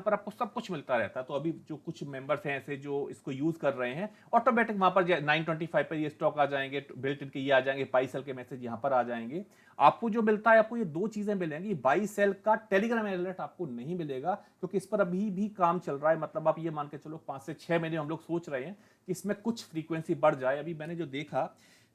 पर आपको सब कुछ मिलता रहता है। तो अभी जो कुछ मेंबर्स हैं ऐसे जो इसको यूज कर रहे हैं, ऑटोमेटिक वहां पर 925 पर ये स्टॉक आ जाएंगे, बिल्ट इन के ये आ जाएंगे, बाई सेल के मैसेज यहां पर आ जाएंगे। आपको जो मिलता है, आपको ये दो चीजें मिलेंगी। बाई सेल का टेलीग्राम अलर्ट आपको नहीं मिलेगा, क्योंकि इस पर अभी भी काम चल रहा है। मतलब आप ये मान के चलो 5 से 6 महीने हम लोग सोच रहे हैं कि इसमें कुछ फ्रीक्वेंसी बढ़ जाए। अभी मैंने जो देखा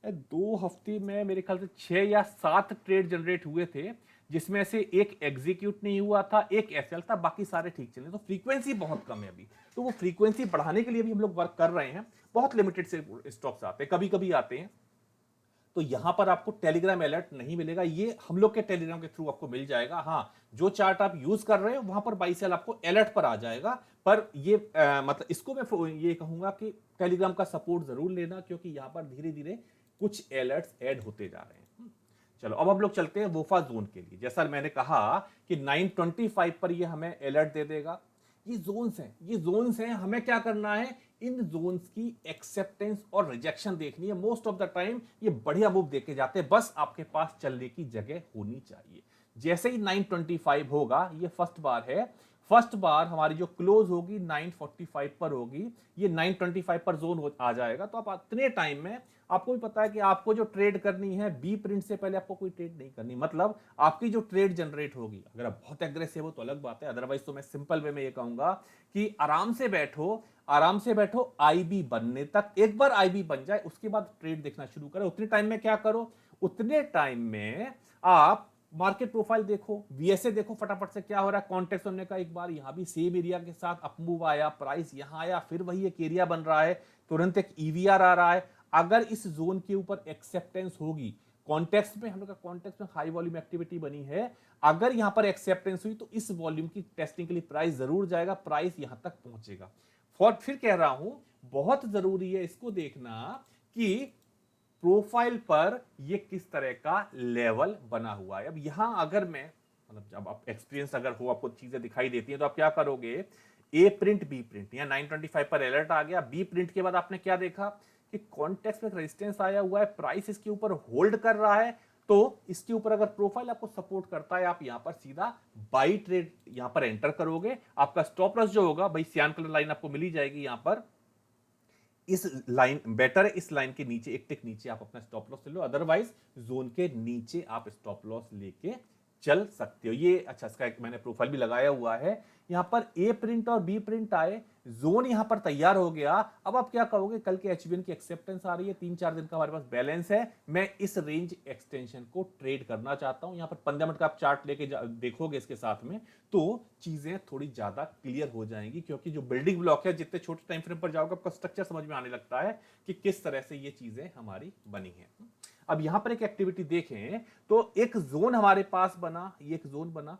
2 हफ्ते में मेरे ख्याल से 6 या 7 ट्रेड जनरेट हुए थे, जिसमें से एक एग्जीक्यूट नहीं हुआ था, एक एसएल था, बाकी सारे ठीक चले। तो फ्रीक्वेंसी बहुत कम है अभी। तो वो फ्रीक्वेंसी बढ़ाने के लिए भी हम लोग वर्क कर रहे हैं। बहुत लिमिटेड से स्टॉक्स आते हैं, कभी कभी आते हैं। तो यहां पर आपको टेलीग्राम अलर्ट नहीं मिलेगा, ये हम लोग के टेलीग्राम के थ्रू आपको मिल जाएगा। हाँ, जो चार्ट आप यूज कर रहे हो वहां पर बाई सेल आपको अलर्ट पर आ जाएगा। पर ये मतलब इसको मैं ये कहूंगा कि टेलीग्राम का सपोर्ट जरूर लेना, क्योंकि यहां पर धीरे धीरे कुछ अलर्ट्स ऐड होते जा रहे हैं। चलो अब हम लोग चलते हैं वोफा जोन के लिए। जैसा मैंने कहा कि 925 पर ये हमें अलर्ट दे देगा। ये जोन्स हैं, हमें क्या करना है, इन जोन्स की एक्सेप्टेंस और रिजेक्शन देखनी है। मोस्ट ऑफ द टाइम ये बढ़िया मूव देके जाते हैं, बस आपके पास चलने की जगह होनी चाहिए। जैसे ही 925 होगा, ये फर्स्ट बार है, फर्स्ट बार हमारी जो क्लोज होगी 945 पर होगी, ये 925 पर जोन आ जाएगा। तो आप इतने टाइम में, आपको भी पता है कि आपको जो ट्रेड करनी है, बी प्रिंट से पहले आपको कोई ट्रेड नहीं करनी। मतलब आपकी जो ट्रेड जनरेट होगी, अगर आप बहुत एग्रेसिव हो तो अलग बात है, अदरवाइज तो मैं सिंपल वे में ये कहूंगा कि आराम से बैठो आईबी बनने तक। एक बार आईबी बन जाए उसके बाद ट्रेड देखना शुरू करो। उतने टाइम में क्या करो, उतने टाइम में आप मार्केट प्रोफाइल देखो, वीएसए देखो फटाफट से क्या हो रहा है। कॉन्टेक्स्ट हमने का एक बार यहां भी सेम एरिया के साथ अपमूव आया, प्राइस यहां आया, फिर वही एक एरिया बन रहा है, तुरंत एक ईवीआर आ रहा है। अगर इस जोन के ऊपर एक्सेप्टेंस होगी, कॉन्टेक्स्ट में हम लोग का कॉन्टेक्स्ट में हाई वॉल्यूम एक्टिविटी बनी है, अगर यहां पर एक्सेप्टेंस हुई तो इस वॉल्यूम की टेस्टिंग के लिए प्राइस जरूर जाएगा, प्राइस यहां तक पहुंचेगा। फिर कह रहा हूं, बहुत जरूरी है इसको देखना कि प्रोफाइल पर ये किस तरह का लेवल बना हुआ है। अब यहां अगर मैं, मतलब जब आप एक्सपीरियंस अगर हो, आपको चीजें दिखाई देती हैं, तो आप क्या करोगे, ए प्रिंट बी प्रिंट, या 925 पर अलर्ट आ गया, बी प्रिंट के बाद आपने क्या देखा कि कॉन्टेक्स्ट में रेजिस्टेंस आया हुआ है, प्राइस इसके ऊपर होल्ड कर रहा है। तो इसके ऊपर अगर प्रोफाइल आपको सपोर्ट करता है, आप यहां पर सीधा बाई ट्रेड यहां पर एंटर करोगे। आपका स्टॉप लॉस जो होगा भाई, सियान कलर लाइन आपको मिली जाएगी यहां पर, इस लाइन बेटर है, इस लाइन के नीचे एक टिक नीचे आप अपना स्टॉप लॉस ले लो, अदरवाइज जोन के नीचे आप स्टॉप लॉस लेके चल सकते हो। ये अच्छा, इसका एक मैंने प्रोफाइल भी लगाया हुआ है। यहां पर ए प्रिंट और बी प्रिंट आए, जोन यहां पर तैयार हो गया। अब आप क्या कहोगे, कल के एचवीएन की एक्सेप्टेंस आ रही है, 3-4 दिन का हमारे पास बैलेंस है, मैं इस रेंज एक्सटेंशन को ट्रेड करना चाहता हूं। यहां पर 15 मिनट का आप चार्ट लेके देखोगे इसके साथ में, तो चीजें थोड़ी ज्यादा क्लियर हो जाएंगी, क्योंकि जो बिल्डिंग ब्लॉक है, जितने छोटे टाइम फ्रेम पर जाओगे आपका स्ट्रक्चर समझ में आने लगता है कि किस तरह से ये चीजें हमारी बनी है। अब यहां पर एक एक्टिविटी देखें तो एक जोन हमारे पास बना, ये एक जोन बना,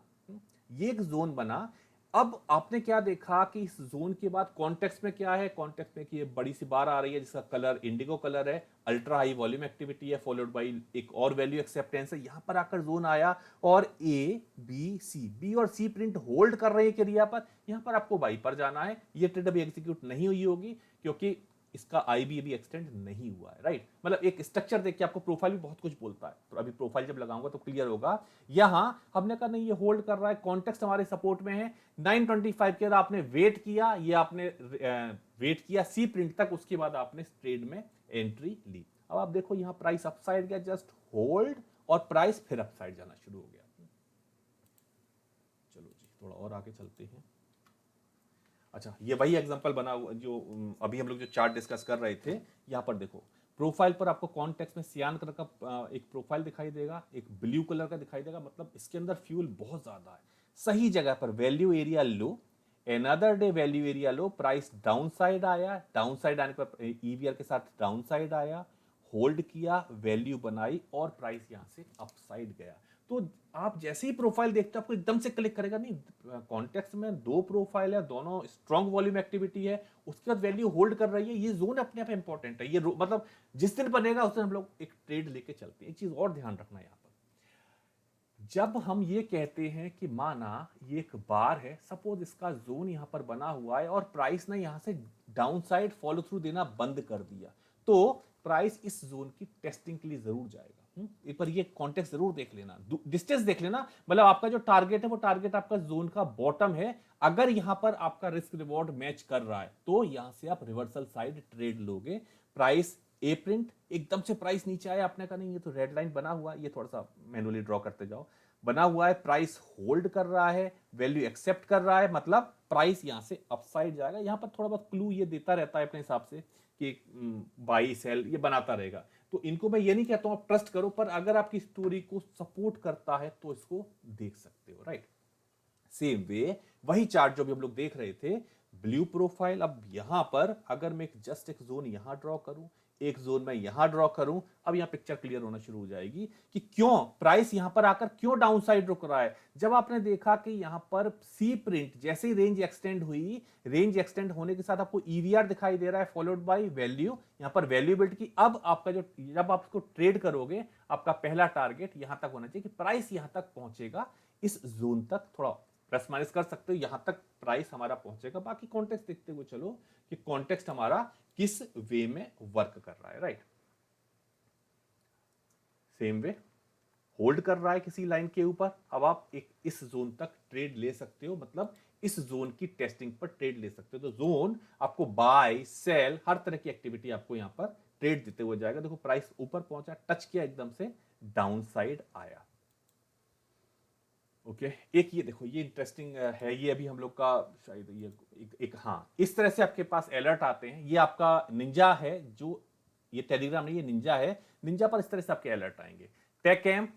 ये एक जोन बना। अब आपने क्या देखा कि इस जोन के बाद कॉन्टेक्स्ट में क्या है, कॉन्टेक्स्ट में कि ये बड़ी सी बार आ रही है जिसका कलर इंडिगो कलर है, अल्ट्रा हाई वॉल्यूम एक्टिविटी है, फॉलोड बाय एक और वैल्यू एक्सेप्टेंस है। यहां पर आकर जोन आया और ए बी सी, बी और सी प्रिंट होल्ड कर रहे हैं एरिया पर, यहां पर आपको बाई पर जाना है। ये ट्रेड अभी एग्जीक्यूट नहीं हुई होगी, क्योंकि इसका आईबी अभी एक्सटेंड नहीं हुआ है, राइट। मतलब एक स्ट्रक्चर देख के आपको प्रोफाइल भी बहुत कुछ बोलता है, तो अभी प्रोफाइल जब लगाऊंगा तो क्लियर होगा। यहां हमने कहा नहीं, ये होल्ड कर रहा है, कॉन्टेक्स्ट हमारे सपोर्ट में है। 925 के बाद आपने वेट किया, ये आपने वेट किया सी प्रिंट तक, उसके बाद आपने ट्रेड में एंट्री ली। अब आप देखो यहां प्राइस अपसाइड गया, जस्ट होल्ड, और प्राइस फिर अपसाइड जाना शुरू हो गया। चलो जी, थोड़ा और आगे चलते हैं। अच्छा, ये वही एग्जांपल बना हुआ जो अभी हम लोग जो चार्ट डिस्कस कर रहे थे। यहां पर देखो, प्रोफाइल पर आपको कॉन्टेक्स्ट में सियान कलर का एक प्रोफाइल दिखाई देगा, एक ब्लू कलर का दिखाई देगा, मतलब इसके अंदर फ्यूल बहुत ज्यादा है। सही जगह पर value area low, another day value area low, price down side आया, डाउन साइड आने पर ईवीआर के साथ डाउन साइड आया, होल्ड किया, वैल्यू बनाई, और प्राइस यहां से अपसाइड गया। तो आप जैसे ही प्रोफाइल देखते हो आपको एकदम से क्लिक करेगा नहीं, कॉन्टेक्स्ट में दो प्रोफाइल है, दोनों स्ट्रॉन्ग वॉल्यूम एक्टिविटी है, उसके बाद वैल्यू होल्ड कर रही है, ये जोन अपने आप इंपॉर्टेंट है। ये मतलब जिस दिन बनेगा उस दिन हम लोग एक ट्रेड लेके चलते हैं। एक चीज और ध्यान रखना है, यहां पर जब हम ये कहते हैं कि माना ये एक बार है, सपोज इसका जोन यहां पर बना हुआ है और प्राइस ने यहां से डाउन साइड फॉलो थ्रू देना बंद कर दिया, तो प्राइस इस जोन की टेस्टिंग के लिए जरूर जाएगा। एक बार ये कॉन्टेक्स्ट जरूर देख लेना, डिस्टेंस देख लेना, मतलब आपका जो टारगेट है वो टारगेट आपका जोन का बॉटम है। अगर यहां पर आपका रिस्क रिवॉर्ड मैच कर रहा है तो यहां से आप रिवर्सल साइड ट्रेड लोगे। प्राइस ए प्रिंट एकदम से प्राइस नीचे आया, आपने कहा नहीं ये तो रेड लाइन बना हुआ, ये थोड़ा सा मैनुअली ड्रॉ करते जाओ, बना हुआ है, प्राइस होल्ड कर रहा है, वैल्यू एक्सेप्ट कर रहा है, मतलब प्राइस यहां से अपसाइड जाएगा। यहां पर थोड़ा बहुत क्लू ये देता रहता है अपने हिसाब से कि बाई सेल ये बनाता रहेगा। तो इनको मैं ये नहीं कहता हूं आप ट्रस्ट करो, पर अगर आपकी स्टोरी को सपोर्ट करता है तो इसको देख सकते हो, राइट। सेम वे वही चार्ट जो भी हम लोग देख रहे थे, ब्लू प्रोफाइल। अब यहां पर अगर मैं जस्ट एक जोन यहां ड्रॉ करूं, एक जोन में यहां ड्रॉ करूं, अब यहां पिक्चर क्लियर होना शुरू हो जाएगी कि क्यों प्राइस यहां पर आकर क्यों डाउन साइड रुक रहा है। जब आपने देखा कि यहां पर सी प्रिंट जैसे ही रेंज एक्सटेंड हुई, रेंज एक्सटेंड होने के साथ आपको ईवीआर दिखाई दे रहा है फॉलोड बाय वैल्यू, यहां पर वैल्यू बिल्ड की। अब आपका जो जब आप इसको ट्रेड करोगे, आपका पहला टारगेट यहां तक होना चाहिए कि प्राइस यहां तक पहुंचेगा, इस जोन तक थोड़ा प्लस माइनस कर सकते हो, यहां तक प्राइस हमारा पहुंचेगा। बाकी कॉन्टेक्स्ट देखते हुए चलो कि कॉन्टेक्स्ट हमारा किस वे में वर्क कर रहा है, राइट। सेम वे होल्ड कर रहा है किसी लाइन के ऊपर, अब आप एक इस जोन तक ट्रेड ले सकते हो, मतलब इस जोन की टेस्टिंग पर ट्रेड ले सकते हो। तो जोन आपको बाय सेल हर तरह की एक्टिविटी आपको यहां पर ट्रेड देते हुए जाएगा। देखो प्राइस ऊपर पहुंचा, टच किया, एकदम से डाउन साइड आया। ओके एक ये देखो ये इंटरेस्टिंग है, ये अभी हम लोग का शायद ये एक हाँ इस तरह से आपके पास अलर्ट आते हैं। ये आपका निंजा है, जो ये टेलीग्राम नहीं, ये निंजा है। निंजा पर इस तरह से आपके अलर्ट आएंगे। टेकएम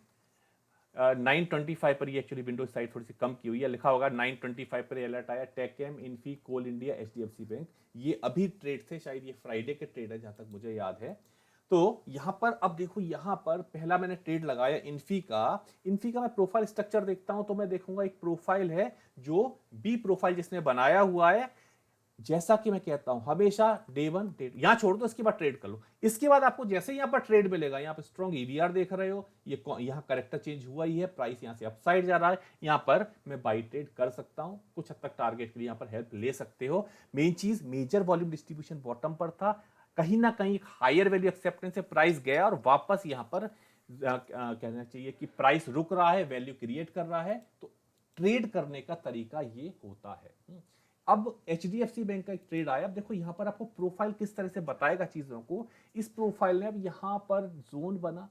925 पर, ये एक्चुअली विंडोज साइज थोड़ी सी कम की हुई है, लिखा होगा 925 पर अलर्ट आया। टेकएम, इन्फी, कोल इंडिया, एचडीएफसी बैंक, ये अभी ट्रेड थे, शायद ये फ्राइडे के ट्रेड है जहां तक मुझे याद है। तो यहां पर अब देखो, यहां पर पहला मैंने ट्रेड लगाया इन्फी का। इन्फी का मैं प्रोफाइल स्ट्रक्चर देखता हूं तो मैं देखूंगा एक प्रोफाइल है जो बी प्रोफाइल जिसने बनाया हुआ है। जैसा कि मैं कहता हूं हमेशा डे वन ट्रेड यहां छोड़ दो, इसके बाद ट्रेड कर लो। इसके बाद आपको जैसे यहां पर ट्रेड मिलेगा, यहां पर स्ट्रॉन्ग ईवीआर देख रहे हो, ये यहां करेक्टर चेंज हुआ ही है, प्राइस यहां से अपसाइड जा रहा है, यहां पर मैं बाई ट्रेड कर सकता हूं। कुछ हद तक टारगेट के लिए यहां पर हेल्प ले सकते हो। मेन चीज मेजर वॉल्यूम डिस्ट्रीब्यूशन बॉटम पर था, कहीं ना कहीं हायर वैल्यू एक्सेप्टेंस से प्राइस गया और वापस यहां पर कहना चाहिए कि प्राइस रुक रहा है, वैल्यू क्रिएट कर रहा है। तो ट्रेड करने का तरीका ये होता है। अब एचडीएफसी बैंक का एक ट्रेड आया। अब देखो यहां पर आपको प्रोफाइल किस तरह से बताएगा चीजों को। इस प्रोफाइल ने अब यहां पर जोन बना,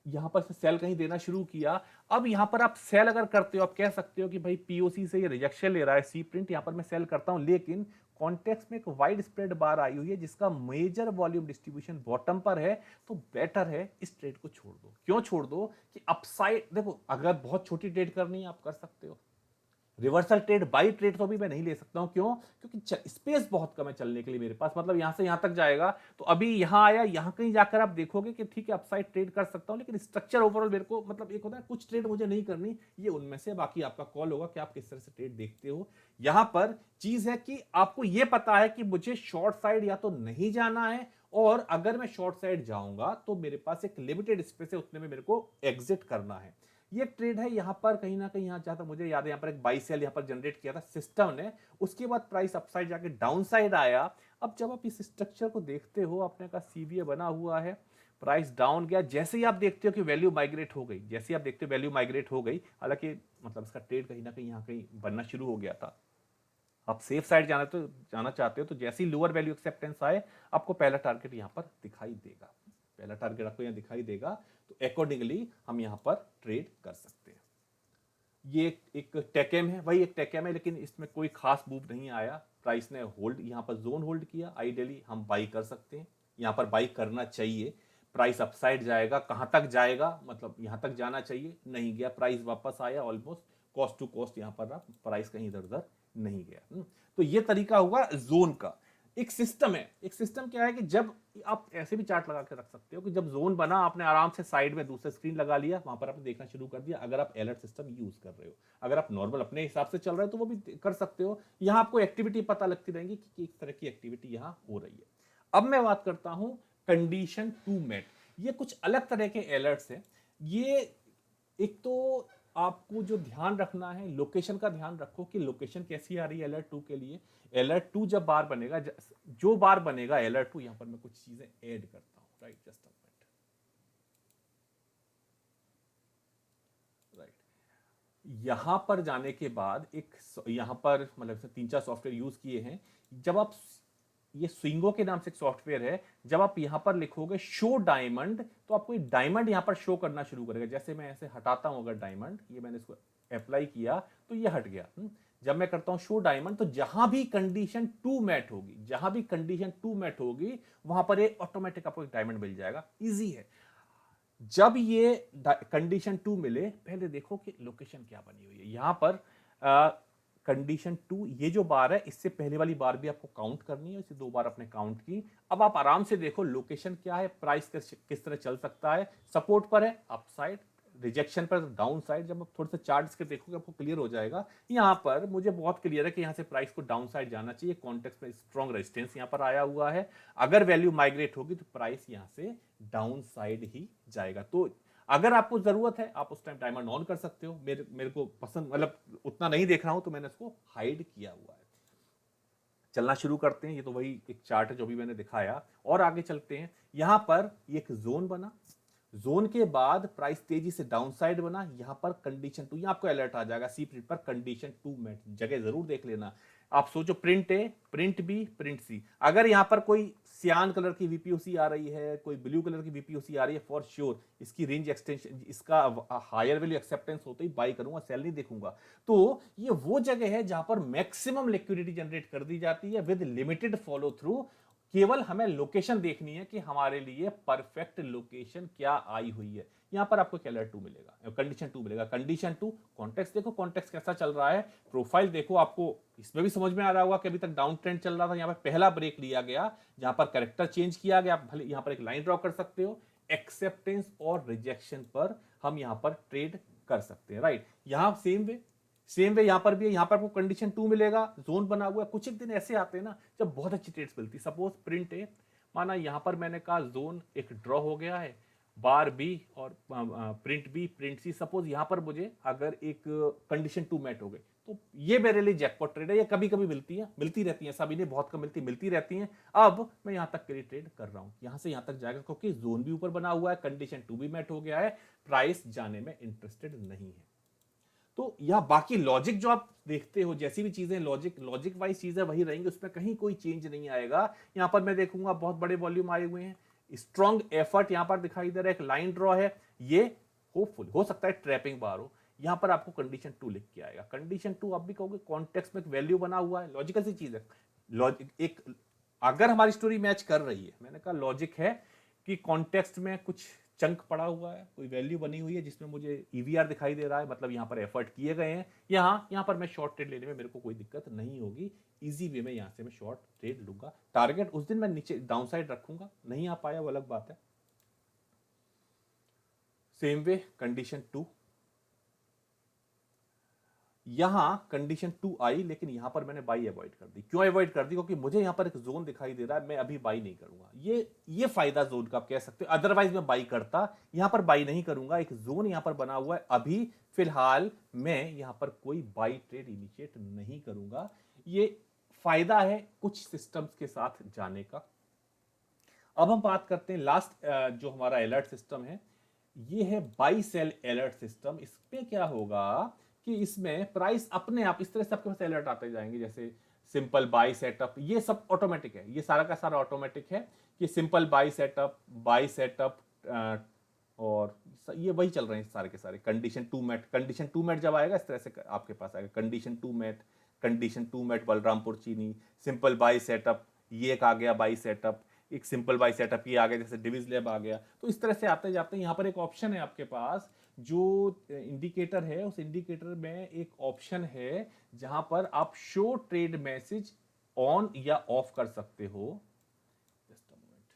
यहां पर सेल कहीं देना शुरू किया। अब यहां पर आप सेल अगर करते हो, आप कह सकते हो कि भाई पीओसी से ये रिजेक्शन ले रहा है सी प्रिंट, यहां पर मैं सेल करता हूं, लेकिन कॉन्टेक्स्ट में एक वाइड स्प्रेड बार आई हुई है जिसका मेजर वॉल्यूम डिस्ट्रीब्यूशन बॉटम पर है। तो बेटर है इस ट्रेड को छोड़ दो। क्यों छोड़ दो कि अपसाइड देखो, अगर बहुत छोटी ट्रेड करनी है आप कर सकते हो। रिवर्सल ट्रेड बाई ट्रेड तो भी मैं नहीं ले सकता हूं, क्यों? क्योंकि स्पेस बहुत कम है चलने के लिए मेरे पास, मतलब यहां से यहां तक जाएगा। तो अभी यहां आया, यहां कहीं जाकर आप देखोगे कि ठीक है अपसाइड ट्रेड कर सकता हूं, लेकिन स्ट्रक्चर ओवरऑल मेरे को, मतलब एक होता है कुछ ट्रेड मुझे नहीं करनी, ये उनमें से। बाकी आपका कॉल होगा कि आप किस तरह से ट्रेड देखते हो। यहां पर चीज है कि आपको यह पता है कि मुझे शॉर्ट साइड या तो नहीं जाना है, और अगर मैं शॉर्ट साइड जाऊंगा तो मेरे पास एक लिमिटेड स्पेस है, उतने में मेरे को एग्जिट करना है। ये ट्रेड है यहां पर कहीं ना कहीं, यहां जहां तक मुझे याद है, यहां पर एक बाई सेल यहां पर जनरेट किया था सिस्टम ने। उसके बाद प्राइस अपसाइड जाके डाउन साइड आया। अब जब आप इस स्ट्रक्चर को देखते हो, आपने कहा सीवीए बना हुआ है, प्राइस डाउन गया, जैसे ही आप देखते हो कि वैल्यू माइग्रेट हो गई, जैसे ही आप देखते हो वैल्यू माइग्रेट हो गई, हालांकि मतलब इसका ट्रेड कहीं ना कहीं यहां कहीं बनना शुरू हो गया था। आप सेफ साइड जाना चाहते हो तो जैसे ही लोअर वैल्यू एक्सेप्टेंस आए, आपको पहला टारगेट यहां पर दिखाई देगा, पहला टारगेट आपको यहां दिखाई देगा। तो अकॉर्डिंगली हम यहां पर ट्रेड कर सकते हैं। ये एक टेकेम है, वही एक टेकेम है, लेकिन इसमें कोई खास मूव नहीं आया। प्राइस ने होल्ड, यहां पर जोन होल्ड किया। आइडियली हम बाई कर सकते हैं, यहां पर बाई करना चाहिए। प्राइस अपसाइड जाएगा, कहां तक जाएगा, मतलब यहां तक जाना चाहिए, नहीं गया, प्राइस वापस आया ऑलमोस्ट कॉस्ट टू कॉस्ट, यहां पर प्राइस कहीं इधर उधर नहीं गया। तो ये तरीका हुआ जोन का। एक सिस्टम है, एक सिस्टम क्या है कि जब आप ऐसे भी चार्ट लगा के रख सकते हो कि जब जोन बना, आपने आराम से साइड में दूसरे स्क्रीन लगा लिया, वहां पर आपने देखना शुरू कर दिया। अगर आप अलर्ट सिस्टम यूज कर रहे हो, अगर आप नॉर्मल अपने हिसाब से चल रहे हो तो वो भी कर सकते हो। यहां आपको एक्टिविटी पता लगती रहेगी कि एक तरह की एक्टिविटी यहां हो रही है। अब मैं बात करता हूं कंडीशन टू मेट। ये कुछ अलग तरह के अलर्ट्स हैं। ये एक तो आपको जो ध्यान रखना है, लोकेशन का ध्यान रखो कि लोकेशन कैसी आ रही है अलर्ट टू के लिए। अलर्ट टू जब बार बनेगा, जो बार बनेगा अलर्ट टू, यहां पर मैं कुछ चीजें ऐड करता हूं, राइट, जस्ट अ मिनट। यहाँ पर जाने के बाद एक यहाँ पर मतलब 3-4 सॉफ्टवेयर यूज किए हैं। जब आप ये स्विंगो के नाम से एक सॉफ्टवेयर है, जब आप यहाँ पर लिखोगे शो डायमंड तो आपको एक डायमंड यहाँ पर शो करना शुरू करेगा। जैसे मैं ऐसे हटाता हूँ अगर डायमंड, ये मैंने इसको अप्लाई किया तो ये हट गया। जब मैं करता हूँ शो डायमंड तो जहां भी कंडीशन टू मैट होगी, जहां भी कंडीशन टू मैट होगी वहां पर एक ऑटोमेटिक आपको एक डायमंड मिल जाएगा। इजी है। जब ये कंडीशन टू मिले, पहले देखो कि लोकेशन क्या बनी हुई है। यहां पर कंडीशन टू, ये जो बार है इससे पहले वाली बार भी आपको काउंट करनी है, इसे 2 बार अपने काउंट की। अब आप आराम से देखो लोकेशन क्या है, प्राइस किस तरह चल सकता है। सपोर्ट पर है अप साइड, रिजेक्शन पर डाउन साइड। जब आप थोड़े से चार्ट्स के देखोगे आपको क्लियर हो जाएगा। यहाँ पर मुझे बहुत क्लियर है कि यहाँ से प्राइस को डाउन साइड जाना चाहिए। कॉन्टेक्स्ट में स्ट्रॉन्ग रेजिस्टेंस यहाँ पर आया हुआ है। अगर वैल्यू माइग्रेट होगी तो प्राइस यहाँ से डाउन साइड ही जाएगा। तो अगर आपको जरूरत है आप उस टाइम टाइमर ऑन कर सकते हो। मेरे को पसंद, मतलब उतना नहीं देख रहा हूं तो मैंने इसको हाइड किया हुआ है। चलना शुरू करते हैं। ये तो वही एक चार्ट है जो भी मैंने दिखाया, और आगे चलते हैं। यहां पर एक जोन बना, जोन के बाद प्राइस तेजी से डाउन साइड बना। यहां पर कंडीशन टू, यहां आपको अलर्ट आ जाएगा सी प्रिंट पर कंडीशन टू में, जगह जरूर देख लेना। आप सोचो प्रिंट ए, प्रिंट बी, प्रिंट सी, अगर यहां पर कोई सियान कलर की वीपीओसी आ रही है, कोई ब्लू कलर की वीपीओसी आ रही है, फॉर श्योर इसकी रेंज एक्सटेंशन, इसका हायर वैल्यू एक्सेप्टेंस होते ही बाई करूंगा, सेल नहीं देखूंगा। तो ये वो जगह है जहां पर मैक्सिमम लिक्विडिटी जनरेट कर दी जाती है विद लिमिटेड फॉलो थ्रू। केवल हमें लोकेशन देखनी है कि हमारे लिए परफेक्ट लोकेशन क्या आई हुई है। यहां पर आपको क्या अलर्ट टू मिलेगा, कंडीशन टू मिलेगा। कंडीशन टू, कॉन्टेक्स्ट देखो, कॉन्टेक्स्ट कैसा चल रहा है, प्रोफाइल देखो। आपको इसमें भी समझ में आ रहा होगा कि अभी तक डाउन ट्रेंड चल रहा था, यहां पर पहला ब्रेक लिया गया, जहां पर कैरेक्टर चेंज किया गया। भले यहां पर एक लाइन ड्रॉ कर सकते हो, एक्सेप्टेंस और रिजेक्शन पर हम यहां पर ट्रेड कर सकते हैं, राइट। यहां सेम वे यहां पर भी है। यहां पर आपको कंडीशन टू मिलेगा, जोन बना हुआ है। कुछ एक दिन ऐसे आते हैं ना जब बहुत अच्छी ट्रेड्स मिलती है। सपोज प्रिंट ए, माना यहां पर मैंने कहा जोन एक ड्रॉ हो गया है, बार बी और प्रिंट बी, प्रिंट सी। सपोज यहां पर मुझे अगर एक कंडीशन टू मैट हो गई तो ये मेरे लिए जैकपॉट ट्रेड है। ये कभी कभी मिलती है, मिलती रहती है, ऐसा भी नहीं बहुत कम मिलती, मिलती रहती है। अब मैं यहां तक के लिए ट्रेड कर रहा हूं, यहां से यहां तक जाएगा क्योंकि जोन भी ऊपर बना हुआ है, कंडीशन टू भी मैट हो गया है, प्राइस जाने में इंटरेस्टेड नहीं है। तो यह बाकी लॉजिक जो आप देखते हो, जैसी भी चीजें लॉजिक वाइज चीजें वही रहेंगी, उसमें कहीं कोई चेंज नहीं आएगा। यहां पर मैं देखूंगा बहुत बड़े वॉल्यूम आए हुए हैं, स्ट्रॉन्ग एफर्ट यहां पर दिखाई दे रहा है, एक लाइन ड्रॉ है, ये होपफुल हो सकता है ट्रैपिंग बार हो। यहां पर आपको कंडीशन टू लिख के आएगा। कंडीशन टू आप भी कहोगे कॉन्टेक्स्ट में एक वैल्यू बना हुआ है, लॉजिकल सी चीज है। लॉजिक एक, अगर हमारी स्टोरी मैच कर रही है, मैंने कहा लॉजिक है कि कॉन्टेक्स्ट में कुछ चंक पड़ा हुआ है, कोई वैल्यू बनी हुई है जिसमें मुझे ईवीआर दिखाई दे रहा है, मतलब यहां पर एफर्ट किए गए हैं। यहां पर मैं शॉर्ट ट्रेड लेने में मेरे को कोई दिक्कत नहीं होगी। इजी वे में यहां से मैं शॉर्ट ट्रेड लूंगा। टारगेट उस दिन मैं नीचे डाउन साइड रखूंगा, नहीं आ पाया वो अलग बात है। सेम वे कंडीशन टू, यहां कंडीशन टू आई, लेकिन यहां पर मैंने बाई अवॉइड कर दी। क्यों अवॉइड कर दी? क्योंकि मुझे यहां पर एक जोन दिखाई दे रहा है, मैं अभी बाई नहीं करूंगा। ये फायदा जोन का आप कह सकते हो, अदरवाइज मैं बाई करता। यहां पर बाई नहीं करूंगा, एक जोन यहां पर बना हुआ है, अभी फिलहाल मैं यहां पर कोई बाई ट्रेड इनिशिएट नहीं करूंगा। ये फायदा है कुछ सिस्टम्स के साथ जाने का। अब हम बात करते हैं लास्ट जो हमारा अलर्ट सिस्टम है, ये है बाई सेल अलर्ट सिस्टम। इसमें क्या होगा कि इसमें प्राइस अपने आप इस तरह से आपके पास अलर्ट आते जाएंगे, जैसे सिंपल बाई सेटअप, ये सब ऑटोमेटिक है, ये सारा का सारा ऑटोमेटिक है कि सिंपल बाई सेटअप और ये वही चल रहे हैं सारे के सारे। कंडीशन टू मैट जब आएगा इस तरह से आपके पास आएगा कंडीशन टू मैट बलरामपुर चीनी, सिंपल बाई सेटअप, ये एक आ गया बाई सेटअप, एक सिंपल बाई सेटअप ये आ गया, जैसे डिविज लैब आ गया। तो इस तरह से आते जाते हैं। यहाँ पर एक ऑप्शन है आपके पास, जो इंडिकेटर है, उस इंडिकेटर में एक ऑप्शन है जहां पर आप शो ट्रेड मैसेज ऑन या ऑफ कर सकते हो। जस्ट अ मोमेंट,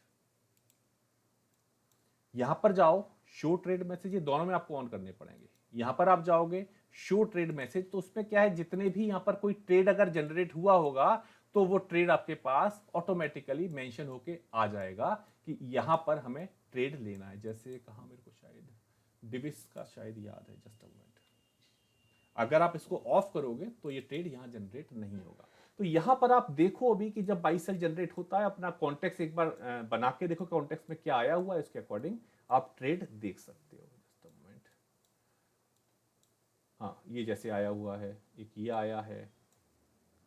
यहां पर जाओ, शो ट्रेड मैसेज, ये दोनों में आपको ऑन करने पड़ेंगे। यहां पर आप जाओगे शो ट्रेड मैसेज, तो उसमें क्या है, जितने भी यहां पर कोई ट्रेड अगर जनरेट हुआ होगा तो वो ट्रेड आपके पास ऑटोमेटिकली मेंशन होके आ जाएगा कि यहां पर हमें ट्रेड लेना है। जैसे कहा मेरे को शायद डिविस का शायद याद है, जस्ट अ मोमेंट, अगर आप इसको ऑफ करोगे तो ये ट्रेड यहां जनरेट नहीं होगा। तो यहां पर आप देखो अभी कि जब बाई सेल जनरेट होता है, अपना कॉन्टेक्स्ट एक बार बना के देखो कॉन्टेक्स्ट में क्या आया हुआ है, इसके अकॉर्डिंग आप ट्रेड देख सकते हो। जस्ट अ मोमेंट, हाँ ये जैसे आया हुआ है, एक ये आया है,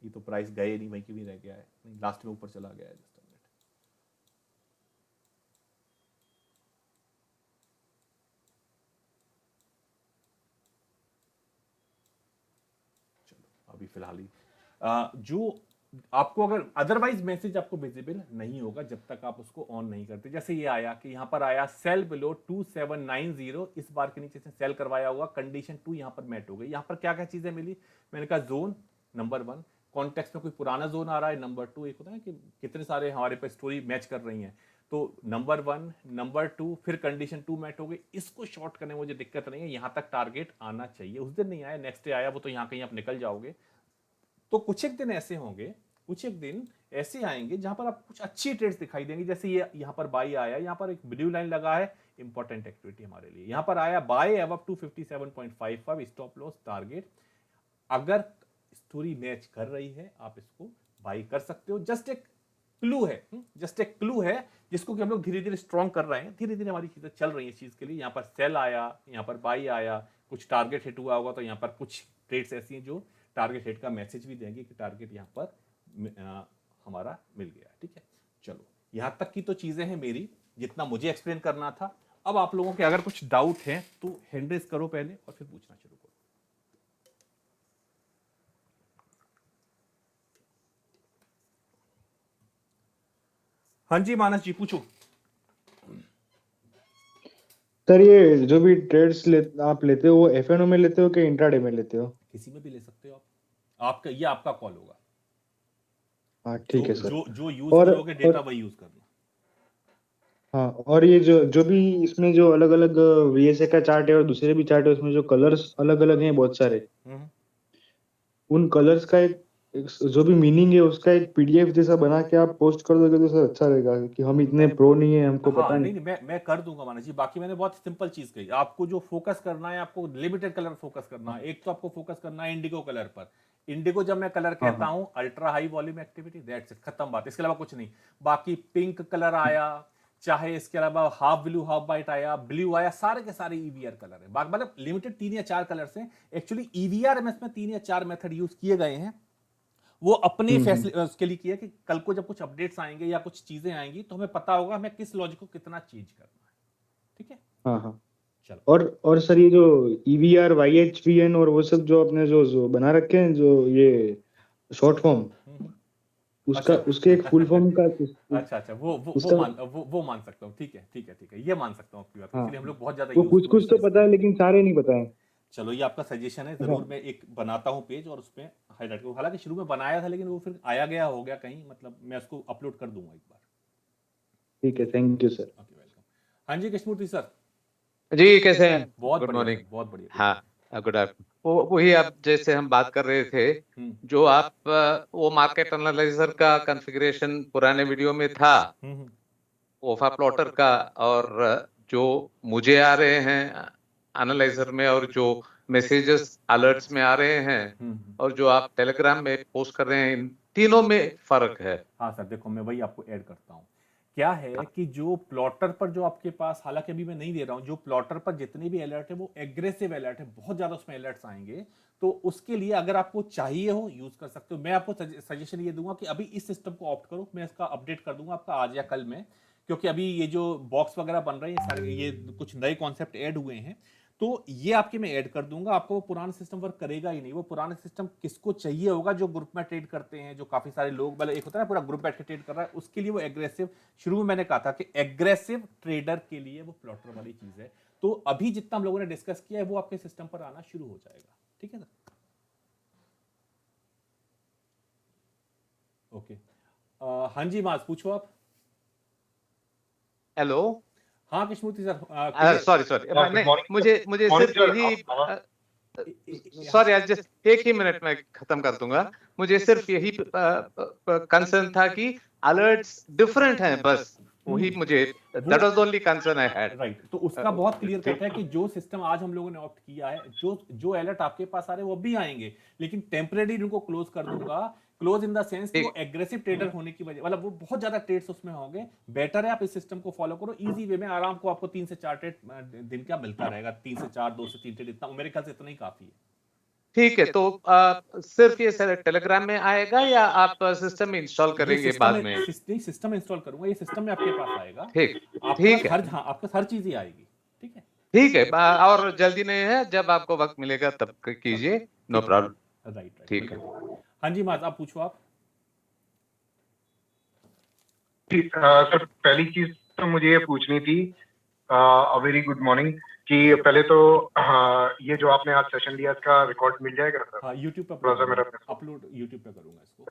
ये तो प्राइस गए नहीं, वहीं की भी रह गया है, नहीं लास्ट में ऊपर चला गया है। जस्ट मिनट, चलो अभी फिलहाल ही जो आपको अगर अदरवाइज मैसेज आपको विजिबल नहीं होगा जब तक आप उसको ऑन नहीं करते। जैसे ये आया कि यहाँ पर आया सेल बिलो 2790, इस बार के नीचे से सेल करवाया हुआ, कंडीशन 2 यहाँ पर मैट हो गई। यहाँ पर क्या क्या चीजें मिली, मैंने कहा जोन नंबर 1, कॉन्टेक्स्ट में कोई पुराना जोन आ रहा है, नंबर 2, एक होता है कि कितने सारे हमारे पे स्टोरी मैच कर रही हैं, तो नंबर 1 नंबर 2 फिर कंडीशन 2 मैच हो गई। इसको शॉर्ट करने में मुझे दिक्कत नहीं है, यहाँ तक टारगेट आना चाहिए। उस दिन नहीं आया, नेक्स्ट डे आया, वो तो यहाँ कहीं आप निकल जाओगे। तो कुछ एक दिन ऐसे होंगे, कुछ एक दिन ऐसे आएंगे जहां पर आपको कुछ अच्छी ट्रेड्स दिखाई देंगी। जैसे ये यहां पर बाई आया, यहां पर एक ब्लू लाइन लगा है, इंपॉर्टेंट एक्टिविटी हमारे लिए। यहां पर आया buy above 257.55, stop loss target. अगर स्टोरी मैच कर रही है आप इसको बाई कर सकते हो। जस्ट एक क्लू है, जस्ट एक क्लू है जिसको कि हम लोग धीरे धीरे स्ट्रॉन्ग कर रहे हैं, धीरे धीरे हमारी चीजें चल रही है इस चीज के लिए। यहाँ पर सेल आया, यहाँ पर बाई आया, कुछ टारगेट हिट हुआ होगा, तो यहाँ पर कुछ ट्रेड्स ऐसी हैं जो टारगेट हिट का मैसेज भी देंगे कि टारगेट यहाँ पर हमारा मिल गया। ठीक है, चलो यहां तक की तो चीजें हैं मेरी, जितना मुझे एक्सप्लेन करना था। अब आप लोगों के अगर कुछ डाउट है तो हैंड रेज करो पहले और फिर पूछना शुरू करो। हाँ जी मानस जी पूछो। सर ये जो भी आप लेते हो वो एफएनओ में लेते हो कि इंट्राडे में लेते हो? किसी में भी ले सकते हो आप, आपका ये आपका कॉल होगा। हाँ ठीक है सर। जो यूज और करोगे डेटा वही यूज करना। हाँ, और ये जो जो भी इसमें जो अलग अलग वीएसए का चार्ट है और दूसरे भी चार्ट है, उसमें जो कलर्स अलग अलग हैं बहुत सारे, उन कलर्स का जो भी मीनिंग है उसका एक पीडीएफ जैसा बना के आप पोस्ट कर दोगे तो सर अच्छा रहेगा, कि हम इतने प्रो नहीं है, हमको हाँ पता नहीं नहीं। नहीं, मैं कर दूंगा मानस जी। बाकी मैंने बहुत सिंपल चीज कही, आपको जो फोकस करना है, आपको लिमिटेड कलर फोकस करना है। एक तो आपको फोकस करना है इंडिगो कलर पर। इंडिगो जब मैं कलर हाँ कहता हाँ हूं, ultra high volume activity, that's it, खत्म बात, इसके अलावा कुछ नहीं। बाकी पिंक कलर आया, चाहे इसके अलावा हाफ ब्लू हाफ व्हाइट आया, ब्लू आया, सारे के सारे ईवीआर कलर है। मतलब लिमिटेड 3 या 4 कलर से एक्चुअली ईवीआर में इसमें 3 या 4 मेथड यूज किए गए हैं। वो अपने फैसले उसके लिए किया कि कल को जब कुछ अपडेट्स आएंगे या कुछ चीजें आएंगी तो हमें पता होगा हमें किस लॉजिक को कितना चेंज करना है। ठीक है, हाँ हाँ। चलो। और सर ये जो ईवीआर वाईएचवीएन और वो सब जो आपने जो बना रखे हैं, जो ये शॉर्ट फॉर्म, उसका अच्छा उसके एक फुल फॉर्म का अच्छा अच्छा, उसका, वो मान सकता हूँ। ठीक है ठीक है ठीक है, ये मान सकता हूँ आपकी बात, हाँ इसलिए हम लोग बहुत ज्यादा वो यूज कुछ टू कुछ इस तो चीज पता को। है लेकिन सारे नहीं पता है। चलो ये आपका सजेशन है, हाँ जरूर मैं एक बनाता हूँ पेज और उसमें हाईलाइट करूँ। हालांकि शुरू में बनाया था लेकिन वो फिर आया गया हो गया कहीं, मतलब मैं उसको अपलोड कर दूंगा एक बार। ठीक है, thank you sir. Okay welcome. हाँ जी कृष्णमूर्ति सर। जी कैसे हैं? बहुत गुड बढ़िया मॉर्निंग। सर, बहुत बढ़िया, गुड मॉर्निंग। हाँ गुड आफ्टरनून। वही आप जैसे हम बात कर रहे थे, जो आप वो मार्केट एनालाइजर का कॉन्फ़िगरेशन पुराने वीडियो में था, ओफा प्लॉटर का, और जो मुझे आ रहे हैं एनालाइजर में और जो मैसेजेस अलर्ट्स में आ रहे हैं और जो आप टेलीग्राम में पोस्ट कर रहे हैं, इन तीनों में फर्क है। हाँ सर देखो, मैं वही आपको ऐड करता हूँ। क्या है कि जो प्लॉटर पर जो आपके पास, हालांकि अभी मैं नहीं दे रहा हूं, जो प्लॉटर पर जितने भी अलर्ट है वो एग्रेसिव अलर्ट है, बहुत ज्यादा उसमें अलर्ट्स आएंगे। तो उसके लिए अगर आपको चाहिए हो यूज कर सकते हो। मैं आपको सजेशन ये दूंगा कि अभी इस सिस्टम को ऑप्ट करो। मैं इसका अपडेट कर दूंगा आपका आज या कल में, क्योंकि अभी ये जो बॉक्स वगैरह बन रहे हैं सारे, ये कुछ नए कॉन्सेप्ट ऐड हुए हैं, तो ये आपके मैं ऐड कर दूंगा। आपको वो पुराना सिस्टम वर्क करेगा ही नहीं। वो पुराना सिस्टम किसको चाहिए होगा, जो ग्रुप में ट्रेड करते हैं, जो काफी सारे लोग, मतलब एक होता है ना पूरा ग्रुप बैठ के ट्रेड कर रहा है, उसके लिए वो एग्रेसिव, शुरू में मैंने कहा था कि एग्रेसिव ट्रेडर के लिए वो प्लॉटर वाली चीज है। तो अभी जितना हम लोगों ने डिस्कस किया है वो आपके सिस्टम पर आना शुरू हो जाएगा। ठीक है ना, ओके। हाँ जी मास पूछो आप। हेलो। हाँ कृष्णमूर्ति सर, सॉरी नहीं, मुझे मुझे सिर्फ यही, सॉरी आज जस्ट एक ही मिनट में खत्म कर दूंगा। मुझे सिर्फ यही कंसर्न था कि अलर्ट्स डिफरेंट हैं, बस वही मुझे, that was the only concern I had. Right, तो उसका बहुत क्लियर कट है कि जो सिस्टम आज हम लोगों ने ऑप्ट किया है, जो जो अलर्ट आपके पास आ रहे हैं वो भी आएंगे, लेकिन टेम्परेरी उनको क्लोज कर दूंगा। क्लोज इन द सेंस कि वो एग्रेसिव ट्रेडर होने की वजह, मतलब वो बहुत ज्यादा ट्रेड्स उसमें होंगे। बेटर है आप इस सिस्टम को फॉलो करो, इजी वे में आराम को आपको 3 से 4 ट्रेड दिन का मिलता रहेगा। 3 से 4, 2 से 3 ट्रेड, इतना मेरे ख्याल से इतना ही काफी है। ठीक है, तो सिर्फ ये सर टेलीग्राम में आएगा या आप सिस्टम में इंस्टॉल करेंगे बाद में? सिस्टम में इंस्टॉल करूंगा, ये सिस्टम में आपके पास आएगा। ठीक, आपके ठीक पास है, हर, हाँ, आपके पास हर चीज ही आएगी। ठीक है, ठीक है, और जल्दी नहीं है, जब आपको वक्त मिलेगा तब कीजिए, नो प्रॉब्लम। राइट, ठीक है। हाँ जी माज, आप पूछो आप। सर पहली चीज तो मुझे ये पूछनी थी, वेरी गुड मॉर्निंग, कि पहले तो ये जो आपने आज सेशन लिया इसका रिकॉर्ड मिल जाएगा सर? हाँ, यूट्यूब पे थोड़ा सा मेरा अपलोड यूट्यूब पे करूंगा इसको।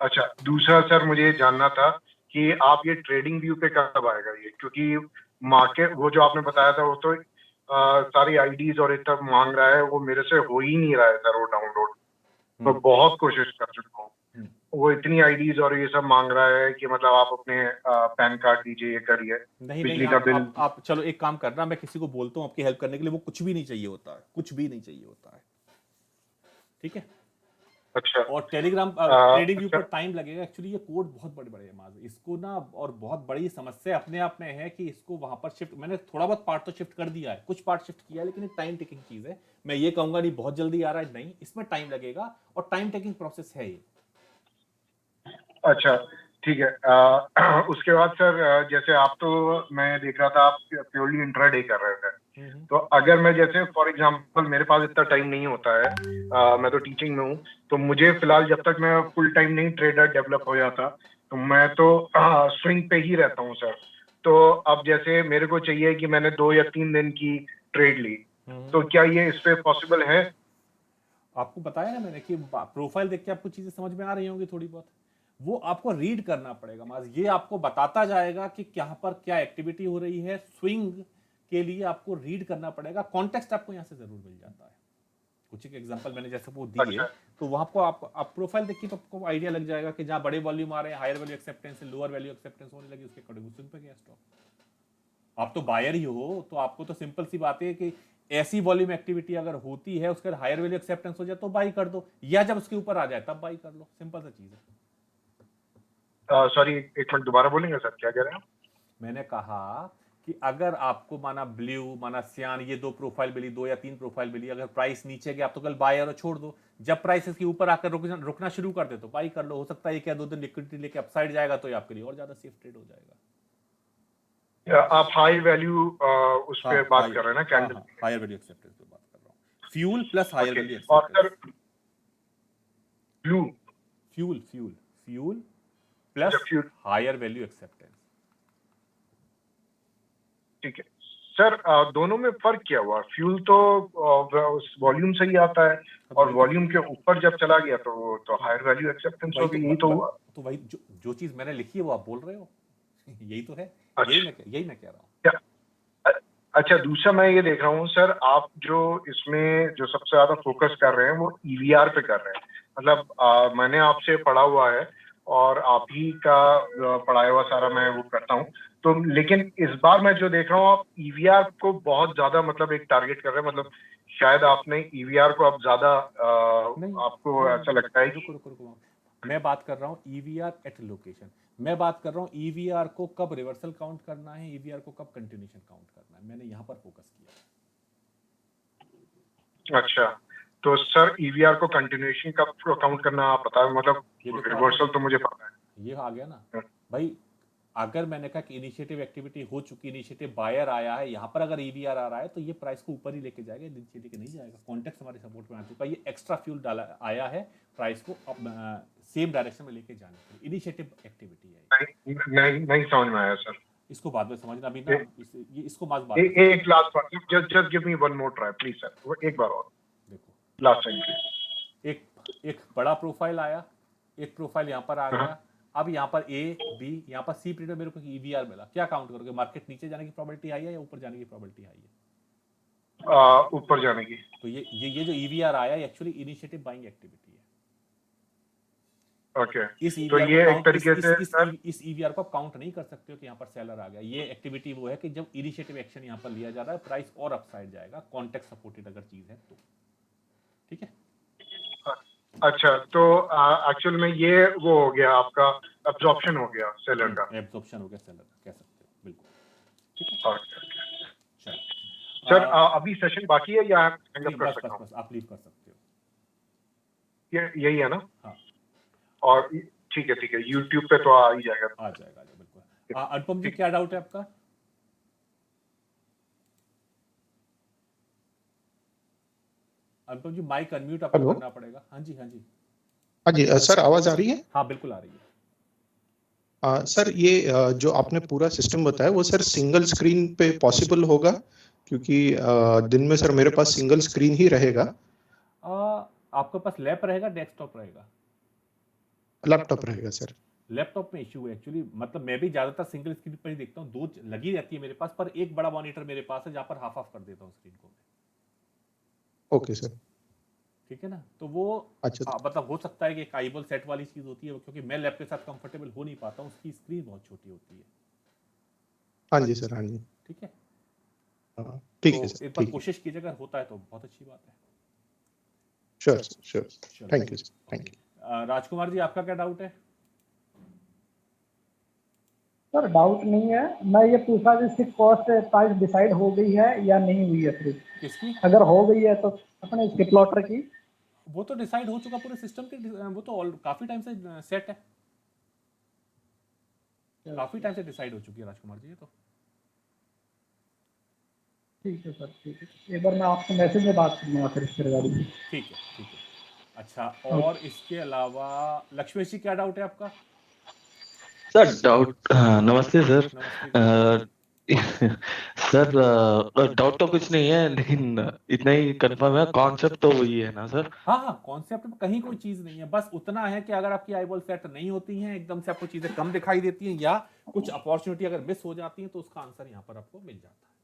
अच्छा, दूसरा सर मुझे ये जानना था कि आप ये ट्रेडिंग व्यू पे कब आएगा ये, क्योंकि मार्केट वो जो आपने बताया था वो तो सारी आईडीज और इतना मांग रहा है, वो मेरे से हो ही नहीं रहा है सर वो डाउनलोड। तो बहुत कोशिश कर चुका हूँ, वो इतनी आईडीज और ये सब मांग रहा है कि मतलब आप अपने पैन कार्ड दीजिए, ये करिए, नहीं बिजली नहीं, का बिल। आप चलो एक काम करना, मैं किसी को बोलता हूँ आपकी हेल्प करने के लिए, वो कुछ भी नहीं चाहिए होता है, कुछ भी नहीं चाहिए होता है। ठीक है। अच्छा, और टेलीग्राम ट्रेडिंग व्यू अच्छा। पर टाइम लगेगा। एक्चुअली ये कोड बहुत बड़े बड़े हैं माज, इसको ना, और बहुत बड़ी समस्या अपने आप में है कि इसको वहां पर शिफ्ट, मैंने थोड़ा बहुत पार्ट तो शिफ्ट कर दिया है, कुछ पार्ट शिफ्ट किया है, लेकिन टाइम टेकिंग चीज है। मैं ये कहूंगा नहीं बहुत जल्दी आ रहा है, नहीं, इसमें टाइम लगेगा और टाइम टेकिंग प्रोसेस है ये। अच्छा, ठीक है। उसके बाद सर, जैसे आप तो मैं देख रहा था आप प्योरली इंट्राडे कर रहे थे, तो अगर मैं जैसे फॉर एग्जांपल मेरे पास इतना टाइम नहीं होता है, मैं तो टीचिंग में हूँ, तो मुझे फिलहाल जब तक मैं फुल टाइम नहीं ट्रेडर डेवलप हो जाता, तो मैं तो स्विंग पे ही रहता हूँ सर। तो अब जैसे मेरे को चाहिए कि मैंने 2 या 3 दिन की ट्रेड ली, तो क्या ये इस पे पॉसिबल है? आपको बताया ना मैंने कि प्रोफाइल देख के आपको चीजें समझ में आ रही होंगी थोड़ी बहुत, वो आपको रीड करना पड़ेगा माज। ये आपको बताता जाएगा कि यहाँ पर क्या एक्टिविटी हो रही है। स्विंग के लिए आपको रीड करना पड़ेगा, कॉन्टेक्स्ट आपको यहाँ से जरूर मिल जाता है। कुछ एक एग्जांपल मैंने जैसे वो दिए, अच्छा। तो वहां को आप प्रोफाइल देखिए तो आपको आइडिया लग जाएगा कि जहां बड़े वॉल्यूम आ रहे हैं, हायर वैल्यू एक्सेप्टेंस है, लोअर वैल्यू एक्सेप्टेंस होने लगी, उसके अकॉर्डिंग स्विंग पे गया स्टॉक। आप तो बायर ही हो, तो आपको तो सिंपल सी बात है कि ऐसी वॉल्यूम एक्टिविटी अगर होती है, उसके हायर वैल्यू एक्सेप्टेंस हो जाए तो बाई कर दो, या जब उसके ऊपर आ जाए तब बाई कर लो, सिंपल सा चीज है। सॉरी, एक मिनट दोबारा बोलेंगे सर, क्या कह रहे हैं? मैंने कहा कि अगर आपको माना ब्लू माना सियान, ये 2 प्रोफाइल मिली, 2 या 3 प्रोफाइल मिली, अगर प्राइस नीचे गया आप तो कल बाय और छोड़ दो, जब प्राइस इसके ऊपर आकर रुकना शुरू कर दे तो बाई कर लो। हो सकता है 1 या 2 दिन लिक्विडिटी लेके अपसाइड जाएगा, तो ये आपके लिए और ज्यादा सेफ ट्रेड हो जाएगा। आप हाई वैल्यू उस पे बात कर रहे हैं ना, कैंडल? हायर वैल्यू एक्सेप्टेंस पे बात कर रहा हूँ, fuel plus higher okay. Value और sir acceptance. Blue fuel plus fuel, higher value acceptance. ठीक है सर। दोनों में फर्क क्या हुआ? फ्यूल तो उस वॉल्यूम से ही आता है, और वॉल्यूम के ऊपर जब चला गया तो हायर वैल्यू एक्सेप्टेंस हो गई, यही तो हुआ। तो वही जो चीज मैंने लिखी है वो आप बोल रहे हो। यही तो है। अच्छा। यही मैं कह रहा हूँ। अच्छा, दूसरा मैं ये देख रहा हूँ सर, आप जो इसमें जो सबसे ज्यादा फोकस कर रहे हैं वो ईवीआर पे कर रहे हैं। मतलब मैंने आपसे पढ़ा हुआ है और आप ही का पढ़ाया हुआ सारा मैं वो करता हूँ, तो लेकिन इस बार मैं जो देख रहा हूँ आप ईवीआर को बहुत ज्यादा मतलब एक टारगेट कर रहे हैं, मतलब शायद आपने ईवीआर को अब ज्यादा आपको ऐसा लगता है कि रुको, मैं बात कर रहा हूँ ईवीआर एट लोकेशन। मैं बात कर रहा हूँ ईवीआर को कब रिवर्सल काउंट करना है, ईवीआर को कब कंटिन्यूएशन काउंट करना है, मैंने यहाँ पर फोकस किया। अच्छा, तो सर ईवीआर को कंटिन्यूएशन कब काउंट करना आप बताएं, मतलब रिवर्सल तो मुझे पता है। ये आ गया ना भाई, अगर मैंने कहा कि इनिशिएटिव एक्टिविटी हो चुकी, इनिशिएटिव बायर आया है, यहाँ पर अगर ईवीआर आ रहा है तो ये प्राइस को ऊपर ही लेके जाएगा, नीचे लेके नहीं जाएगा। कॉन्टेक्स्ट हमारे सपोर्ट में आ चुका है, ये एक्स्ट्रा फ्यूल डाला आया है प्राइस को सेम डायरेक्शन में लेके जाने के लिए। इनिशिएटिव एक्टिविटी है। नहीं समझ में आया सर। इसको बाद में समझना, अभी ना इसको बात एक last bar, just give me one more try please sir, एक बार और देखो। Last time please. एक बड़ा प्रोफाइल आया, एक प्रोफाइल यहाँ पर आ गया, अब यहाँ पर ए बी, यहाँ पर सी पीरियड मेरे को ईवीआर मिला, क्या काउंट करोगे? मार्केट नीचे जाने की प्रोबेबिलिटी आई है या ऊपर जाने की प्रोबेबिलिटी आई है? ऊपर जाने की। तो ये जो ईवीआर आया एक्चुअली इनिशिएटिव बाइंग एक्टिविटी है। ओके। इस तो ये एक तरीके से इस ईवीआर को आप काउंट नहीं कर सकते हो कि यहाँ पर सेलर आ गया। ये एक्टिविटी वो है कि जब इनिशिएटिव एक्शन यहाँ पर लिया जा रहा है, प्राइस और अपसाइड जाएगा, कॉन्टेक्स्ट सपोर्टेड अगर चीज है तो। ठीक है। अच्छा, तो एक्चुअल में ये वो हो गया आपका एब्जॉर्प्शन हो गया सेलर का। एब्जॉर्प्शन हो गया सेलर का, कह सकते हो, बिल्कुल। ठीक है। सर अभी सेशन बाकी है या हैंग अप कर सकता हूं? बस आप लीव कर सकते हो। यही है ना? हाँ और ठीक है, यूट्यूब पे तो आ ही जाएगा। आ जाएगा बिल्कुल। अनुपम जी क्या डाउट है आपका? अनुपम जी माइक अनम्यूट आपको हेलो। करना पड़ेगा। हाँ जी हाँ जी। हाँ जी सर, आवाज आ रही है? हाँ बिल्कुल आ रही है। सर ये जो आपने पूरा सिस्टम बताया वो सर सिंगल स्क्रीन पे पॉसिबल होगा? क्योंकि दिन में सर मेरे पास सिंगल स्क्रीन ही रहेगा। आपके पास लैप रहेगा डेस्कटॉप रहेगा? लैपटॉप रहेगा सर। लैपटॉप में इशू है एक्चुअली, मतलब मैं भी ज्यादातर सिंगल स्क्रीन पर ही देखता हूँ, दो लगी रहती है मेरे पास, पर एक बड़ा मॉनिटर मेरे पास है जहां पर हाफ ऑफ कर देता हूँ स्क्रीन को। Okay sir. ठीक है ना, तो वो अच्छा। मतलब हो सकता है कि एक आईबॉल सेट वाली चीज होती है, क्योंकि मैं लैप के साथ कंफर्टेबल हो नहीं पाता हूँ, उसकी स्क्रीन बहुत छोटी होती है। हाँ जी सर, हाँ जी। ठीक है, हाँ, ठीक है तो सर, एक बार ठीक है। कोशिश कीजिए, अगर होता है तो बहुत अच्छी बात है। Sure sir, sure. चलो thank you sir, thank you. Rajkumar ji आपका क्या डाउट है? सर डाउट नहीं है, मैं ये पूछा कि इसकी कॉस्ट प्राइस डिसाइड हो गई है या नहीं हुई है सिर्फ? किसकी? अगर हो गई है तो अपने इसके प्लॉटर की। वो तो डिसाइड हो चुका पूरे सिस्टम के, वो तो काफी टाइम से सेट है, काफी टाइम से डिसाइड हो चुकी है राजकुमार जी ये तो। ठीक है सर, ठीक है, एक बार मैं आपको मैसेज में बात करूंगा फिर इसके रिगार्डिंग। ठीक है ठीक है। अच्छा, और इसके अलावा लक्ष्मेश जी क्या डाउट है आपका? सर डाउट, नमस्ते सर। नमस्ते। सर डाउट तो कुछ नहीं है, लेकिन इतना ही कंफर्म है, कॉन्सेप्ट तो वही है ना सर? हाँ हाँ, कॉन्सेप्ट में कहीं कोई चीज नहीं है, बस उतना है कि अगर आपकी आईबॉल सेट नहीं होती हैं, एकदम से आपको चीजें कम दिखाई देती हैं, या कुछ अपॉर्चुनिटी अगर मिस हो जाती है, तो उसका आंसर यहाँ पर आपको मिल जाता है।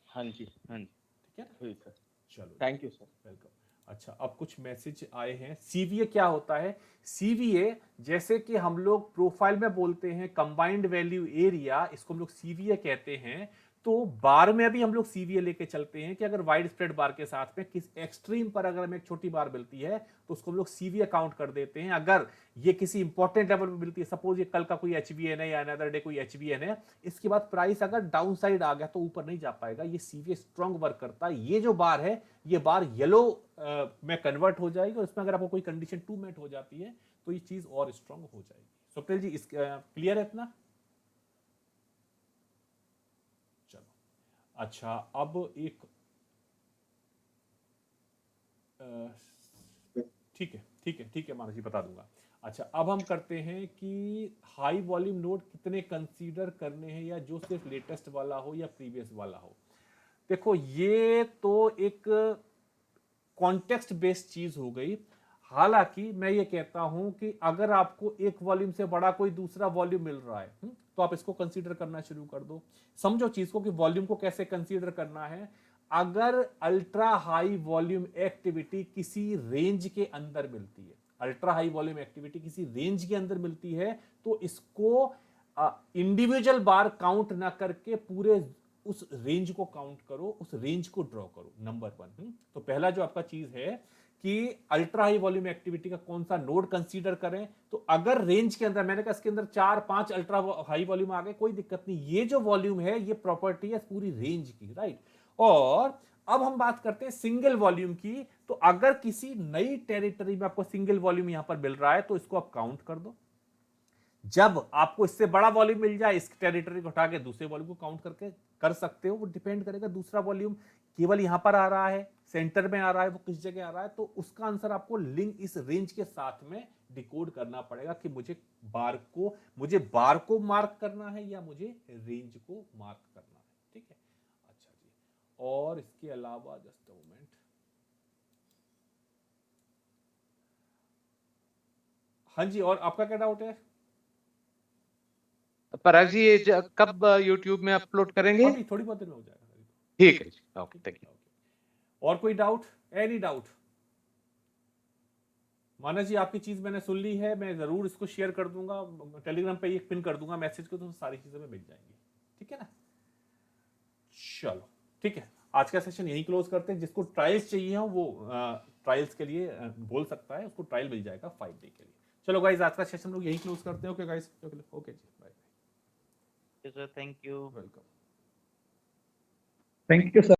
हाँ जी, हाँ जी। ठीक है ना? वही सर। चलो, थैंक यू सर। वेलकम। अच्छा, अब कुछ मैसेज आए हैं। सीवीए क्या होता है? सीवीए जैसे कि हम लोग प्रोफाइल में बोलते हैं कंबाइंड वैल्यू एरिया, इसको हम लोग सीवीए कहते हैं। तो बार में भी हम लोग सीवीए लेके चलते हैं कि अगर वाइड स्प्रेड बार के साथ में किस एक्सट्रीम पर अगर हमें एक छोटी बार मिलती है, तो उसको हम लोग सीवीए काउंट कर देते हैं। अगर ये किसी इंपॉर्टेंट लेवल पे मिलती है, सपोज ये कल का कोई एचवीएन है या अनदर डे कोई एचवीएन है, इसके बाद प्राइस अगर डाउन साइड आ गया तो ऊपर नहीं जा पाएगा, ये सीवीए स्ट्रांग वर्क करता है। ये जो बार है, ये बार येलो में कन्वर्ट हो जाएगी, और इसमें अगर आपको कोई कंडीशन टू मेट हो जाती है तो ये चीज और स्ट्रांग हो जाएगी। स्वप्निल जी इस क्लियर है इतना? चलो, अच्छा, अब एक ठीक है मानस जी, बता दूंगा। अच्छा, अब हम करते हैं कि हाई वॉल्यूम नोड कितने कंसीडर करने हैं, या जो सिर्फ लेटेस्ट वाला हो या प्रीवियस वाला हो। देखो, ये तो एक कॉन्टेक्स्ट बेस्ड चीज हो गई। हालांकि मैं ये कहता हूं कि अगर आपको एक वॉल्यूम से बड़ा कोई दूसरा वॉल्यूम मिल रहा है, तो आप इसको कंसीडर करना शुरू कर दो। समझो चीज को कि वॉल्यूम को कैसे कंसीडर करना है। अगर अल्ट्रा हाई वॉल्यूम एक्टिविटी किसी रेंज के अंदर मिलती है, अल्ट्रा हाई वॉल्यूम एक्टिविटी किसी रेंज के अंदर मिलती है, तो इसको इंडिविजुअल बार काउंट ना करके पूरे उस रेंज को काउंट करो, उस रेंज को ड्रॉ करो। नंबर 1। तो पहला जो आपका चीज है कि अल्ट्रा हाई वॉल्यूम एक्टिविटी का कौन सा नोड कंसीडर करें, तो अगर रेंज के अंदर, मैंने कहा इसके अंदर 4-5 अल्ट्रा हाई वॉल्यूम आ गए, कोई दिक्कत नहीं, ये जो वॉल्यूम है ये प्रॉपर्टी है पूरी रेंज की, राइट। और अब हम बात करते हैं सिंगल वॉल्यूम की। तो अगर किसी नई टेरिटरी में आपको सिंगल वॉल्यूम यहां पर मिल रहा है, तो इसको आप काउंट कर दो। जब आपको इससे बड़ा वॉल्यूम मिल जाए, इस टेरिटरी को हटा के दूसरे वॉल्यूम को काउंट करके कर सकते हो। वो डिपेंड करेगा दूसरा वॉल्यूम केवल यहां पर आ रहा है, सेंटर में आ रहा है, वो किस जगह आ रहा है, तो उसका आंसर आपको लिंक इस रेंज के साथ में डिकोड करना पड़ेगा कि मुझे बार को मार्क करना है या मुझे रेंज को मार्क करना है। ठीक है, अच्छा जी। और इसके अलावा जस्ट अ मोमेंट, हाँ जी, और आपका क्या डाउट है? पराग जी, ये कब यूट्यूब में अपलोड करेंगे? अभी थोड़ी बहुत देर में हो जाएगा। ठीक है जी, ओके, थैंक यू। और कोई doubt? Any doubt? Manas ji, आपकी चीज मैंने सुन ली है, मैं जरूर इसको शेयर कर दूंगा, टेलीग्राम पे एक पिन कर दूंगा मैसेज को, तो सारी चीजें में मिल जाएंगी। ठीक है ना? चलो, ठीक है, आज का सेशन यही क्लोज करते हैं। जिसको ट्रायल्स चाहिए हो वो ट्रायल्स के लिए बोल सकता है, उसको ट्रायल मिल जाएगा 5 डे के लिए। चलो गाइज, आज का सेशन लोग यही क्लोज करते हैं। ओके गाइज, ओके जी, bye. Sir, thank you. Welcome. Thank you sir.